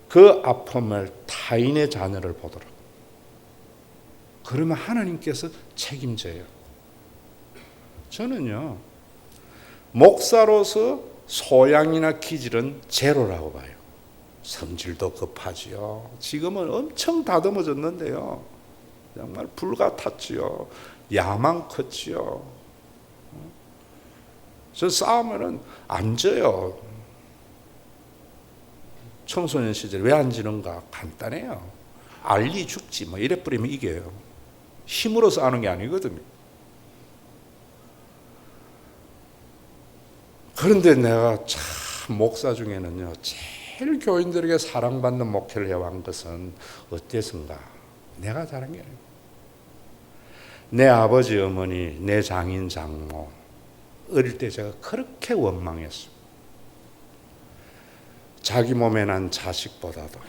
그 아픔을 타인의 자녀를 보도록. 그러면 하나님께서 책임져요. 저는요, 목사로서 소양이나 기질은 제로라고 봐요. 성질도 급하지요. 지금은 엄청 다듬어졌는데요. 정말 불같았지요. 야망 컸지요. 저 싸우면은 안 져요. 청소년 시절에 왜 안 지는가? 간단해요. 알리 죽지 뭐 이래 뿌리면 이겨요. 힘으로 싸우는 게 아니거든요. 그런데 내가 참 목사 중에는요, 제일 교인들에게 사랑받는 목회를 해온 것은 어땠는가? 내가 잘한 게 아니에요. 내 아버지 어머니, 내 장인 장모, 어릴 때 제가 그렇게 원망했어요. 자기 몸에 난 자식보다도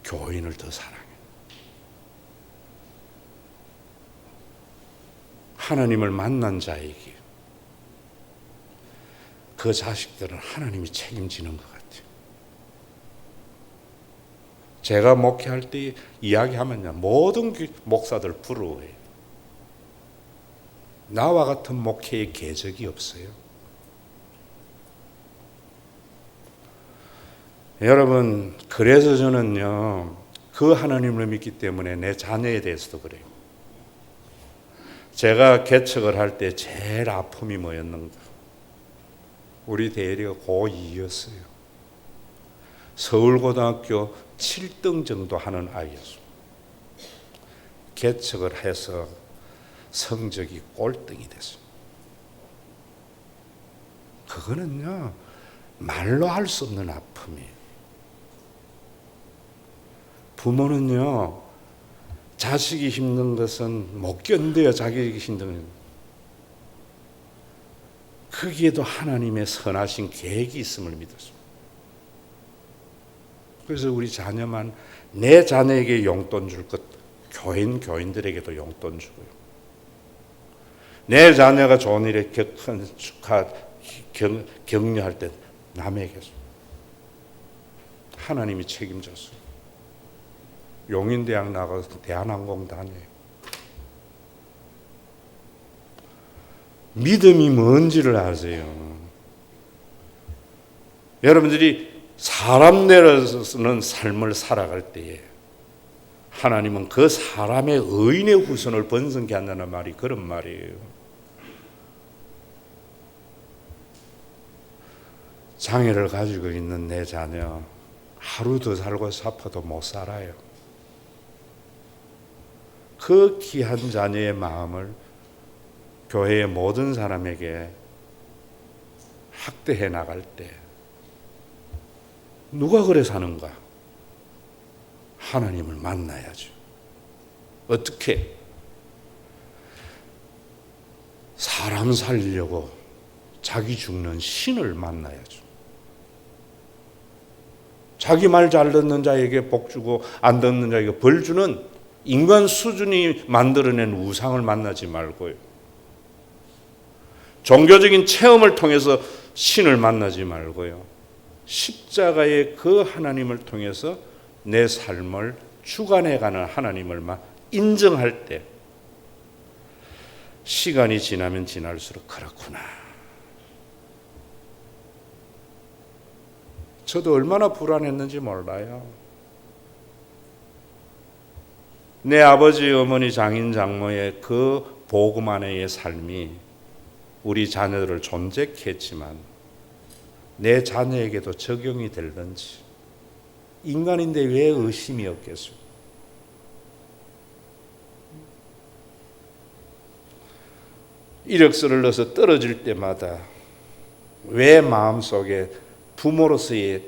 교인을 더 사랑해. 하나님을 만난 자에게 그 자식들은 하나님이 책임지는 것 같아요. 제가 목회할 때 이야기하면요, 모든 목사들 부러워해요. 나와 같은 목회의 궤적이 없어요. 여러분, 그래서 저는요, 그 하나님을 믿기 때문에 내 자녀에 대해서도 그래요. 제가 개척을 할 때 제일 아픔이 뭐였는가? 우리 대리가 고2였어요. 서울고등학교 7등 정도 하는 아이였어요. 개척을 해서 성적이 꼴등이 됐어요. 그거는요, 말로 할 수 없는 아픔이에요. 부모는요, 자식이 힘든 것은 못 견뎌요. 자식이 힘든 것. 거기에도 하나님의 선하신 계획이 있음을 믿었습니다. 그래서 우리 자녀만, 내 자녀에게 용돈 줄 것, 교인들에게도 용돈 주고요. 내 자녀가 좋은 일에 격려할 때 남에게 하나님이 책임졌어요. 용인대학 나가서 대한항공 다녀요. 믿음이 뭔지를 아세요. 여러분들이 사람 내려서는 삶을 살아갈 때에 하나님은 그 사람의 의인의 후손을 번성케 한다는 말이 그런 말이에요. 장애를 가지고 있는 내 자녀, 하루 더 살고 싶어도 못 살아요. 그 귀한 자녀의 마음을 교회의 모든 사람에게 학대해 나갈 때 누가 그래 사는가? 하나님을 만나야죠. 어떻게? 사람 살리려고 자기 죽는 신을 만나야죠. 자기 말 잘 듣는 자에게 복 주고 안 듣는 자에게 벌 주는 인간 수준이 만들어낸 우상을 만나지 말고요. 종교적인 체험을 통해서 신을 만나지 말고요. 십자가의 그 하나님을 통해서 내 삶을 주관해가는 하나님을 인정할 때 시간이 지나면 지날수록 그렇구나. 저도 얼마나 불안했는지 몰라요. 내 아버지, 어머니, 장인, 장모의 그 복음 안에의 삶이 우리 자녀들을 존재케 했지만 내 자녀에게도 적용이 될는지. 인간인데 왜 의심이 없겠어요? 이력서를 넣어서 떨어질 때마다 왜 마음속에 부모로서의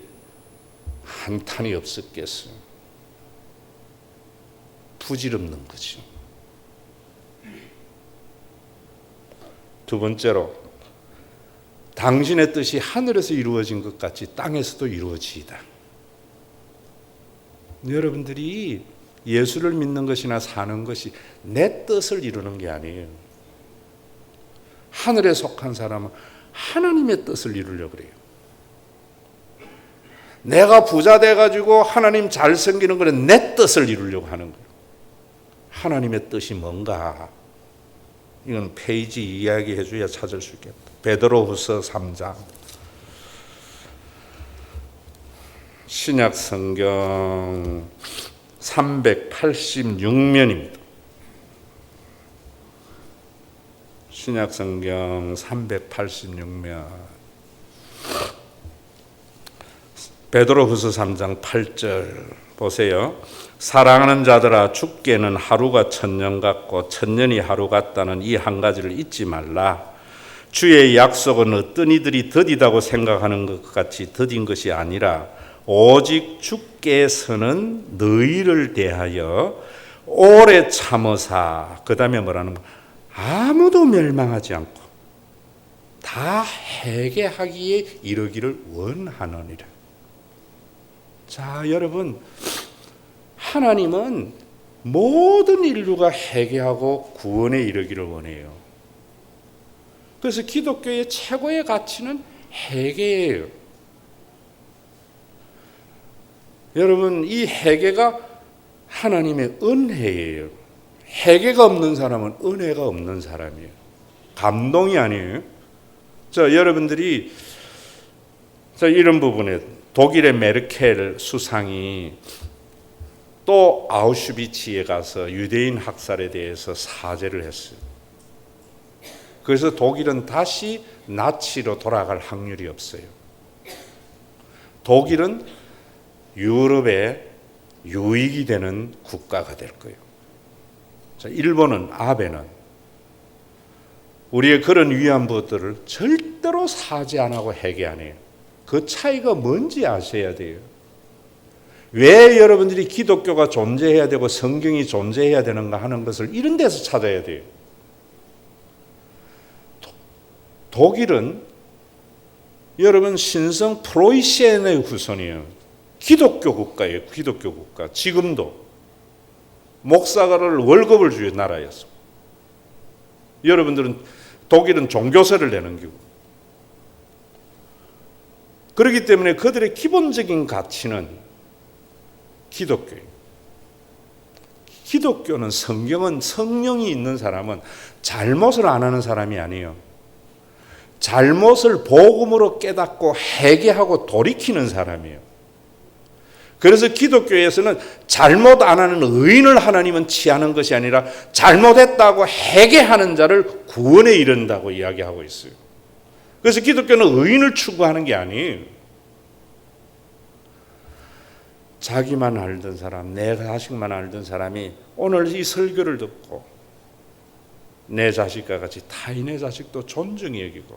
한탄이 없었겠어요? 부질없는 거죠. 두 번째로, 당신의 뜻이 하늘에서 이루어진 것 같이 땅에서도 이루어지이다. 여러분들이 예수를 믿는 것이나 사는 것이 내 뜻을 이루는 게 아니에요. 하늘에 속한 사람은 하나님의 뜻을 이루려고 그래요. 내가 부자 돼가지고 하나님 잘 섬기는 거는 내 뜻을 이루려고 하는 거예요. 하나님의 뜻이 뭔가? 이건 페이지 이야기해 줘야 찾을 수 있겠다. 베드로후서 3장. 신약 성경 386면입니다. 신약 성경 386면. 베드로후서 3장 8절 보세요. 사랑하는 자들아, 죽게는 하루가 천년 같고 천년이 하루 같다는 이 한 가지를 잊지 말라. 주의 약속은 어떤 이들이 더디다고 생각하는 것 같이 더딘 것이 아니라 오직 주께서는 너희를 대하여 오래 참으사, 그 다음에 뭐라는 거, 아무도 멸망하지 않고 다 회개하기에 이르기를 원하느니라. 자, 여러분, 하나님은 모든 인류가 회개하고 구원에 이르기를 원해요. 그래서 기독교의 최고의 가치는 회개예요. 여러분, 이 회개가 하나님의 은혜예요. 회개가 없는 사람은 은혜가 없는 사람이에요. 감동이 아니에요. 자, 여러분들이 이런 부분에 독일의 메르켈 수상이 또 아우슈비츠에 가서 유대인 학살에 대해서 사죄를 했어요. 그래서 독일은 다시 나치로 돌아갈 확률이 없어요. 독일은 유럽의 유익이 되는 국가가 될 거예요. 자, 일본은, 아베는 우리의 그런 위안부들을 절대로 사죄 안 하고 회개 안 해요. 그 차이가 뭔지 아셔야 돼요. 왜 여러분들이 기독교가 존재해야 되고 성경이 존재해야 되는가 하는 것을 이런 데서 찾아야 돼요. 독일은 여러분 신성 프로이센의 후손이에요. 기독교 국가예요. 기독교 국가. 지금도 목사가를 월급을 주는 나라였어. 여러분들은 독일은 종교세를 내는 기고. 그렇기 때문에 그들의 기본적인 가치는 기독교예요. 기독교는, 성경은, 성령이 있는 사람은 잘못을 안 하는 사람이 아니에요. 잘못을 복음으로 깨닫고 회개하고 돌이키는 사람이에요. 그래서 기독교에서는 잘못 안 하는 의인을 하나님은 취하는 것이 아니라 잘못했다고 회개하는 자를 구원에 이른다고 이야기하고 있어요. 그래서 기독교는 의인을 추구하는 게 아니에요. 자기만 알던 사람, 내 자식만 알던 사람이 오늘 이 설교를 듣고 내 자식과 같이 타인의 자식도 존중히 여기고,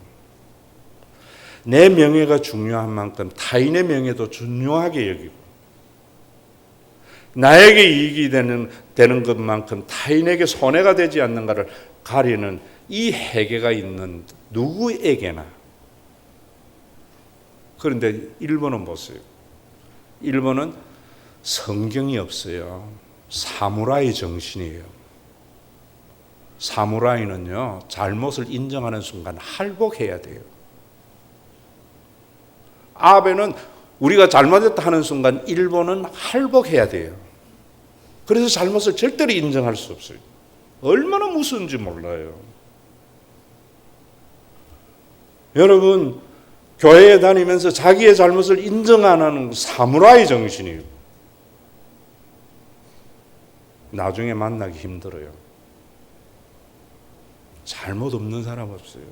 내 명예가 중요한 만큼 타인의 명예도 중요하게 여기고, 나에게 이익이 되는 것만큼 타인에게 손해가 되지 않는가를 가리는 이 회개가 있는 누구에게나. 그런데 일본은 보세요. 일본은 성경이 없어요. 사무라이 정신이에요. 사무라이는요, 잘못을 인정하는 순간 할복해야 돼요. 아베는 우리가 잘못했다 하는 순간 일본은 할복해야 돼요. 그래서 잘못을 절대로 인정할 수 없어요. 얼마나 무서운지 몰라요. 여러분, 교회에 다니면서 자기의 잘못을 인정 안 하는 사무라이 정신이에요. 나중에 만나기 힘들어요. 잘못 없는 사람 없어요.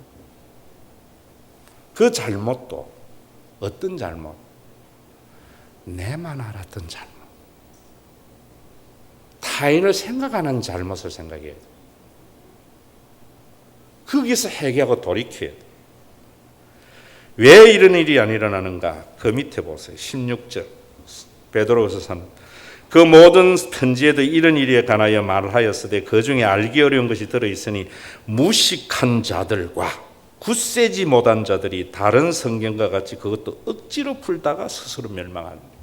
그 잘못도 어떤 잘못? 내만 알았던 잘못. 타인을 생각하는 잘못을 생각해야 돼. 거기서 회개하고 돌이켜야 돼. 왜 이런 일이 안 일어나는가? 그 밑에 보세요. 16절 베드로후서 3. 그 모든 편지에도 이런 일에 관하여 말하였으되 그 중에 알기 어려운 것이 들어있으니 무식한 자들과 굳세지 못한 자들이 다른 성경과 같이 그것도 억지로 풀다가 스스로 멸망한다.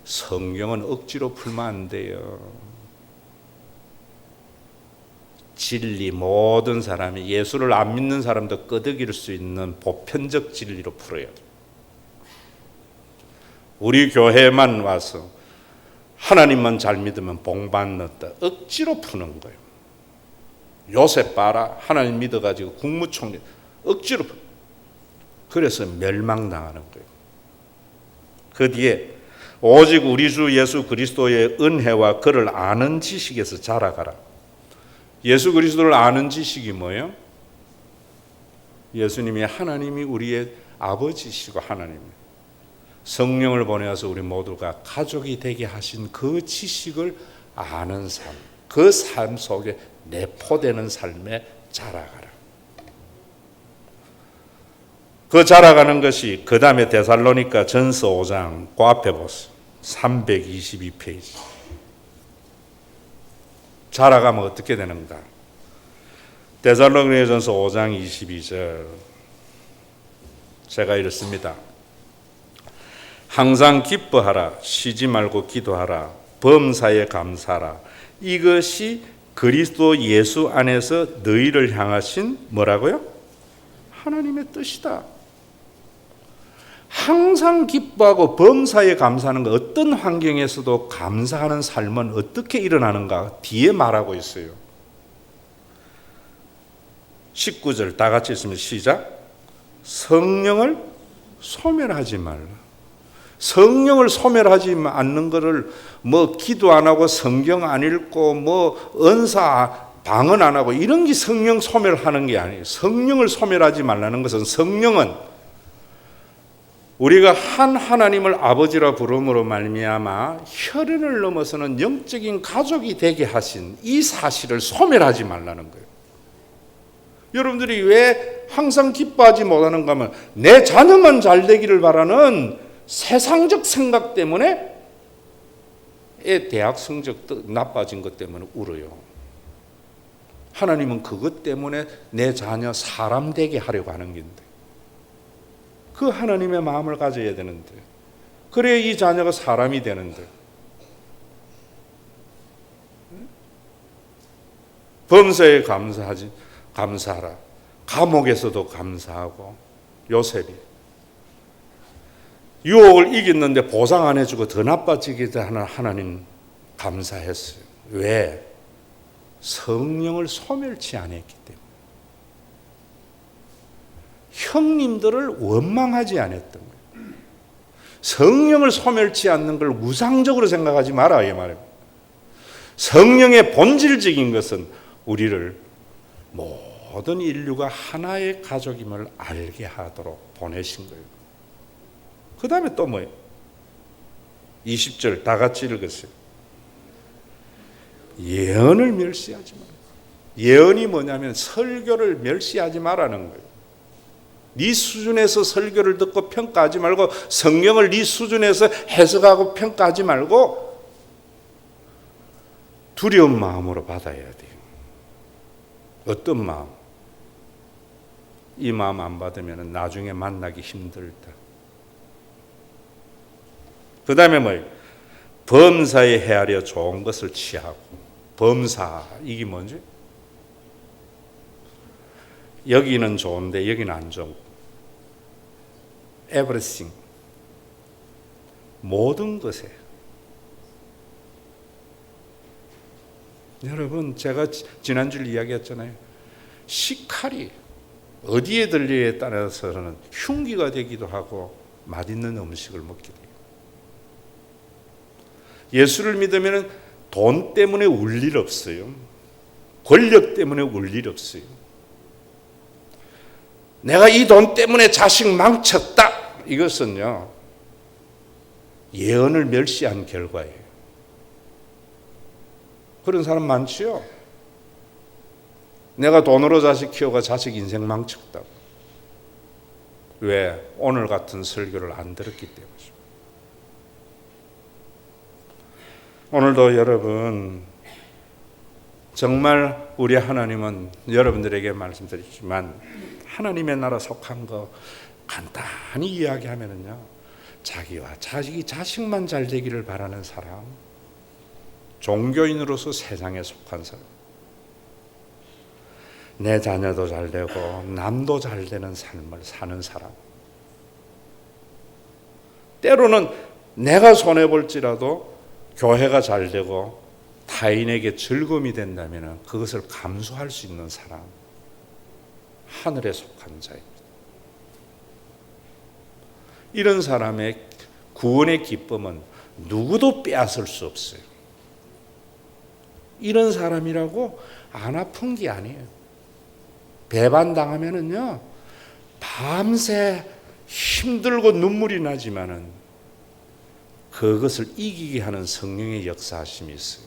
성경은 억지로 풀면 안 돼요. 진리, 모든 사람이 예수를 안 믿는 사람도 끄덕일 수 있는 보편적 진리로 풀어야 돼요. 우리 교회만 와서 하나님만 잘 믿으면 복 받는다, 억지로 푸는 거예요. 요셉 봐라, 하나님 믿어가지고 국무총리 억지로 푸는 거예요. 그래서 멸망당하는 거예요. 그 뒤에 오직 우리 주 예수 그리스도의 은혜와 그를 아는 지식에서 자라가라. 예수 그리스도를 아는 지식이 뭐예요? 예수님이 하나님이 우리의 아버지시고 하나님, 성령을 보내어서 우리 모두가 가족이 되게 하신 그 지식을 아는 삶, 그 삶 속에 내포되는 삶에 자라가라. 그 자라가는 것이 그 다음에 데살로니가 전서 5장 그 앞에 보세요. 322페이지. 자라가면 어떻게 되는가? 데살로니가 전서 5장 22절 제가 이렇습니다. 항상 기뻐하라, 쉬지 말고 기도하라, 범사에 감사하라. 이것이 그리스도 예수 안에서 너희를 향하신 뭐라고요? 하나님의 뜻이다. 항상 기뻐하고 범사에 감사하는 것, 어떤 환경에서도 감사하는 삶은 어떻게 일어나는가 뒤에 말하고 있어요. 19절 다 같이 있으면 시작. 성령을 소멸하지 말라. 성령을 소멸하지 않는 것을 뭐 기도 안 하고 성경 안 읽고 뭐 은사 방언 안 하고 이런 게 성령 소멸하는 게 아니에요. 성령을 소멸하지 말라는 것은 성령은 우리가 한 하나님을 아버지라 부름으로 말미암아 혈연을 넘어서는 영적인 가족이 되게 하신 이 사실을 소멸하지 말라는 거예요. 여러분들이 왜 항상 기뻐하지 못하는가 하면 내 자녀만 잘 되기를 바라는 세상적 생각 때문에 애 대학 성적 나빠진 것 때문에 울어요. 하나님은 그것 때문에 내 자녀 사람 되게 하려고 하는 건데 그 하나님의 마음을 가져야 되는데 그래야 이 자녀가 사람이 되는데 범사에 감사하라. 감옥에서도 감사하고 요셉이 유혹을 이겼는데 보상 안 해주고 더 나빠지게 하는 하나님 감사했어요. 왜? 성령을 소멸치 않았기 때문에. 형님들을 원망하지 않았던 거예요. 성령을 소멸치 않는 걸 우상적으로 생각하지 마라 이 말입니다. 성령의 본질적인 것은 우리를 모든 인류가 하나의 가족임을 알게 하도록 보내신 거예요. 그 다음에 또 뭐예요? 20절 다 같이 읽으세요. 예언을 멸시하지 마라. 예언이 뭐냐면 설교를 멸시하지 말라는 거예요. 네 수준에서 설교를 듣고 평가하지 말고 성경을 네 수준에서 해석하고 평가하지 말고 두려운 마음으로 받아야 돼요. 어떤 마음? 이 마음 안 받으면 나중에 만나기 힘들다. 그 다음에 뭐예요? 범사에 헤아려 좋은 것을 취하고. 범사, 이게 뭔지? 여기는 좋은데 여기는 안 좋고. Everything. 모든 것에. 여러분, 제가 지난주에 이야기했잖아요. 식칼이 어디에 들리에 따라서는 흉기가 되기도 하고 맛있는 음식을 먹게 돼요. 예수를 믿으면 돈 때문에 울 일 없어요. 권력 때문에 울 일 없어요. 내가 이 돈 때문에 자식 망쳤다. 이것은요, 예언을 멸시한 결과예요. 그런 사람 많지요. 내가 돈으로 자식 키워가 자식 인생 망쳤다. 왜? 오늘 같은 설교를 안 들었기 때문이죠. 오늘도 여러분, 정말 우리 하나님은 여러분들에게 말씀드리지만 하나님의 나라 속한 거 간단히 이야기하면은요, 자기와 자식이 자식만 잘 되기를 바라는 사람, 종교인으로서 세상에 속한 사람, 내 자녀도 잘 되고 남도 잘 되는 삶을 사는 사람. 때로는 내가 손해볼지라도 교회가 잘 되고 타인에게 즐거움이 된다면 그것을 감수할 수 있는 사람, 하늘에 속한 자입니다. 이런 사람의 구원의 기쁨은 누구도 빼앗을 수 없어요. 이런 사람이라고 안 아픈 게 아니에요. 배반당하면은요, 밤새 힘들고 눈물이 나지만은 그것을 이기게 하는 성령의 역사하심이 있어요.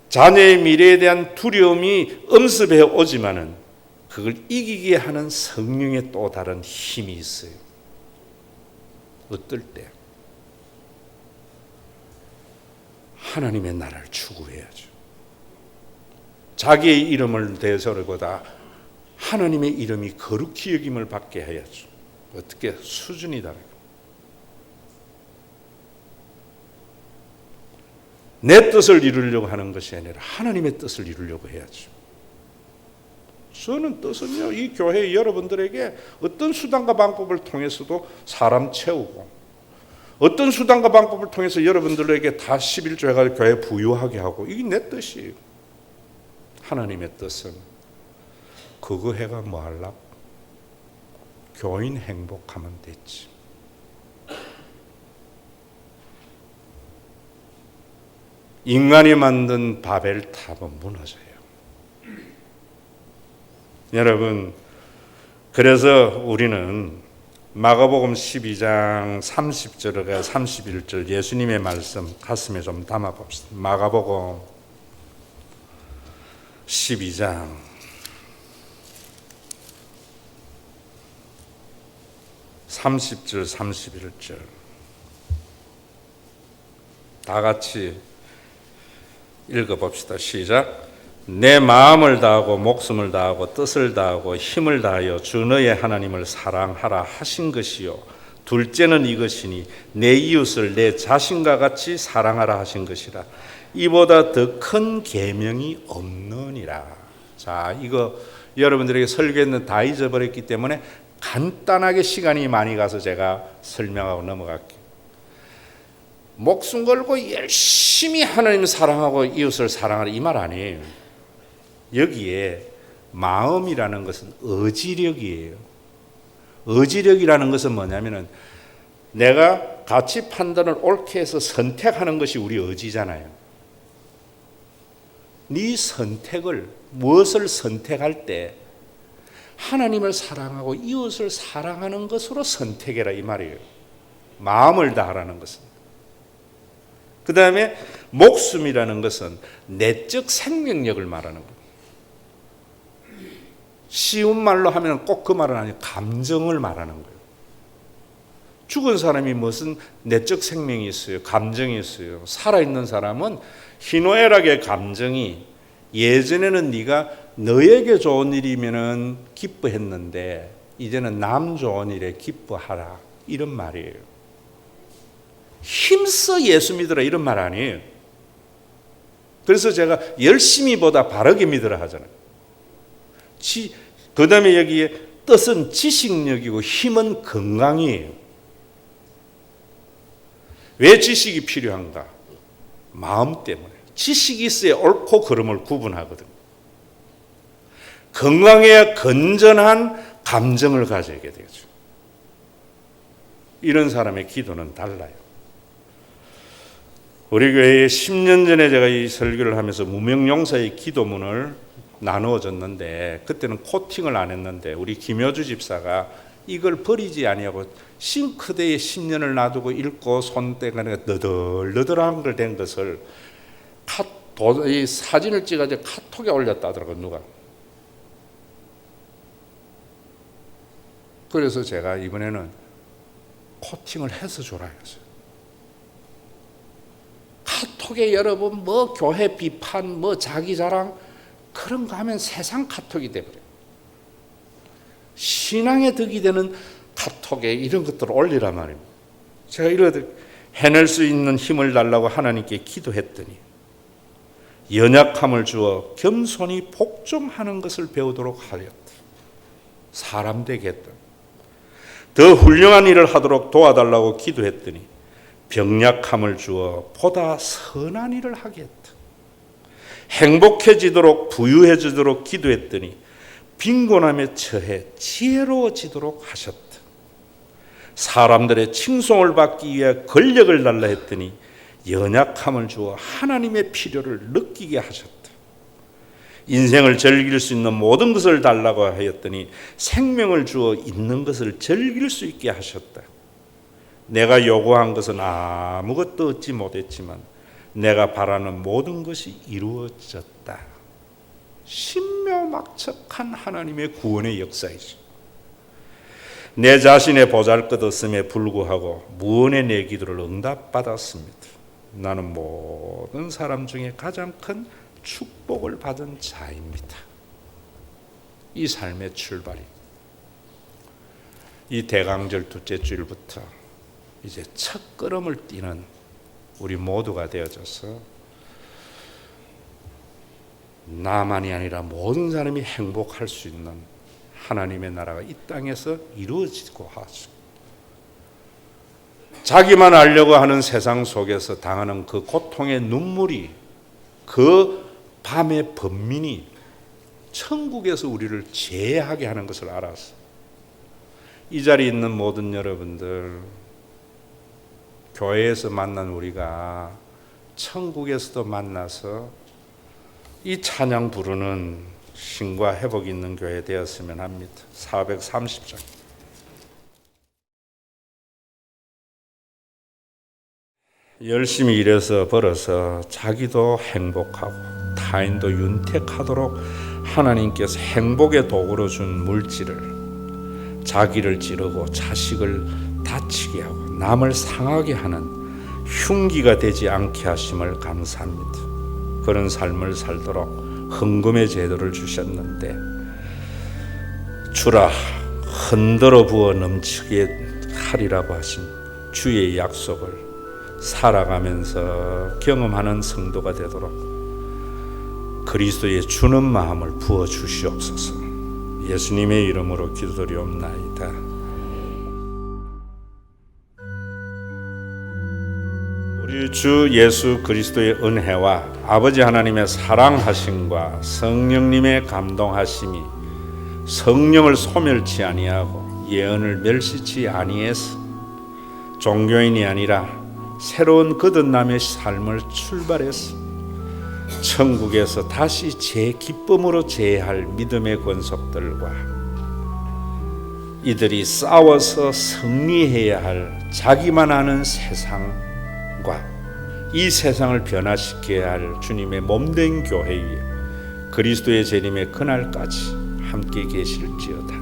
자녀의 미래에 대한 두려움이 엄습해 오지만은 그걸 이기게 하는 성령의 또 다른 힘이 있어요. 어떨 때? 하나님의 나라를 추구해야죠. 자기의 이름을 대서보다 하나님의 이름이 거룩히 여김을 받게 해야죠. 어떻게? 수준이 다르고. 내 뜻을 이루려고 하는 것이 아니라 하나님의 뜻을 이루려고 해야죠. 저는 뜻은요, 이 교회 여러분들에게 어떤 수단과 방법을 통해서도 사람 채우고, 어떤 수단과 방법을 통해서 여러분들에게 다 11조 해가지고 교회 부유하게 하고, 이게 내 뜻이에요. 하나님의 뜻은 그거 해가 뭐 할라? 교인 행복하면 됐지. 인간이 만든 바벨탑은 무너져요. 여러분, 그래서 우리는 마가복음 12장 30절과 31절 예수님의 말씀 가슴에 좀 담아봅시다. 마가복음 12장 30절 31절 다 같이 읽어봅시다. 시작. 내 마음을 다하고 목숨을 다하고 뜻을 다하고 힘을 다하여 주 너의 하나님을 사랑하라 하신 것이요 둘째는 이것이니 내 이웃을 내 자신과 같이 사랑하라 하신 것이라. 이보다 더 큰 계명이 없느니라. 자, 이거 여러분들에게 설교했는데 다 잊어버렸기 때문에 간단하게 시간이 많이 가서 제가 설명하고 넘어갈게요. 목숨 걸고 열심히 하나님 사랑하고 이웃을 사랑하라 이 말 아니에요. 여기에 마음이라는 것은 의지력이에요. 의지력이라는 것은 뭐냐면은 내가 가치 판단을 옳게 해서 선택하는 것이 우리 의지잖아요. 네 선택을, 무엇을 선택할 때 하나님을 사랑하고 이웃을 사랑하는 것으로 선택해라 이 말이에요. 마음을 다하라는 것은. 그 다음에 목숨이라는 것은 내적 생명력을 말하는 거예요. 쉬운 말로 하면 꼭 그 말은 아니에요. 감정을 말하는 거예요. 죽은 사람이 무슨 내적 생명이 있어요? 감정이 있어요. 살아있는 사람은 희노애락의 감정이 예전에는 네가 너에게 좋은 일이면은 기뻐했는데 이제는 남 좋은 일에 기뻐하라 이런 말이에요. 힘써 예수 믿으라 이런 말 아니에요. 그래서 제가 열심히보다 바르게 믿으라 하잖아요. 그 다음에 여기에 뜻은 지식력이고 힘은 건강이에요. 왜 지식이 필요한가? 마음 때문에. 지식이 있어야 옳고 그름을 구분하거든. 건강해야 건전한 감정을 가져야 되죠. 이런 사람의 기도는 달라요. 우리 교회에 10년 전에 제가 이 설교를 하면서 무명용사의 기도문을 나누어졌는데 그때는 코팅을 안 했는데 우리 김효주 집사가 이걸 버리지 아니하고 싱크대에 10년을 놔두고 읽고 손때가 너덜너덜한 걸 된 것을 이 사진을 찍어서 카톡에 올렸다 하더라고요. 누가. 그래서 제가 이번에는 코팅을 해서 줘라 했어요. 카톡에 여러분 뭐 교회 비판 뭐 자기 자랑 그런 거 하면 세상 카톡이 돼버려요. 신앙에 득이 되는 카톡에 이런 것들을 올리란 말입니다. 제가 이렇게 해낼 수 있는 힘을 달라고 하나님께 기도했더니 연약함을 주어 겸손히 복종하는 것을 배우도록 하였다. 사람 되게 했다. 더 훌륭한 일을 하도록 도와달라고 기도했더니 병약함을 주어 보다 선한 일을 하게 했다. 행복해지도록 부유해지도록 기도했더니 빈곤함에 처해 지혜로워지도록 하셨다. 사람들의 칭송을 받기 위해 권력을 달라 했더니 연약함을 주어 하나님의 필요를 느끼게 하셨다. 인생을 즐길 수 있는 모든 것을 달라고 하였더니 생명을 주어 있는 것을 즐길 수 있게 하셨다. 내가 요구한 것은 아무것도 얻지 못했지만 내가 바라는 모든 것이 이루어졌다. 신묘막측한 하나님의 구원의 역사이죠. 내 자신의 보잘것없음에 불구하고 무언의 내 기도를 응답받았습니다. 나는 모든 사람 중에 가장 큰 축복을 받은 자입니다. 이 삶의 출발이 이 대강절 둘째 주일부터 이제 첫 걸음을 뛰는 우리 모두가 되어져서 나만이 아니라 모든 사람이 행복할 수 있는 하나님의 나라가 이 땅에서 이루어지고 하죠. 자기만 알려고 하는 세상 속에서 당하는 그 고통의 눈물이, 그 밤의 번민이 천국에서 우리를 제하게 하는 것을 알아서 이 자리에 있는 모든 여러분들, 교회에서 만난 우리가 천국에서도 만나서 이 찬양 부르는 신과 회복이 있는 교회 되었으면 합니다. 430장. 열심히 일해서 벌어서 자기도 행복하고 타인도 윤택하도록 하나님께서 행복의 도구로 준 물질을 자기를 찌르고 자식을 다치게 하고 남을 상하게 하는 흉기가 되지 않게 하심을 감사합니다. 그런 삶을 살도록 헌금의 제도를 주셨는데 주라 흔들어 부어 넘치게 하리라고 하신 주의 약속을 살아가면서 경험하는 성도가 되도록 그리스도의 주는 마음을 부어 주시옵소서. 예수님의 이름으로 기도드리옵나이다. 우리 주 예수 그리스도의 은혜와 아버지 하나님의 사랑하심과 성령님의 감동하심이 성령을 소멸치 아니하고 예언을 멸시치 아니해서 종교인이 아니라 새로운 거듭남의 삶을 출발해서 천국에서 다시 제 기쁨으로 제할 믿음의 권속들과 이들이 싸워서 승리해야 할 자기만 아는 세상과 이 세상을 변화시켜야 할 주님의 몸된 교회 위에 그리스도의 재림의 그날까지 함께 계실지어다.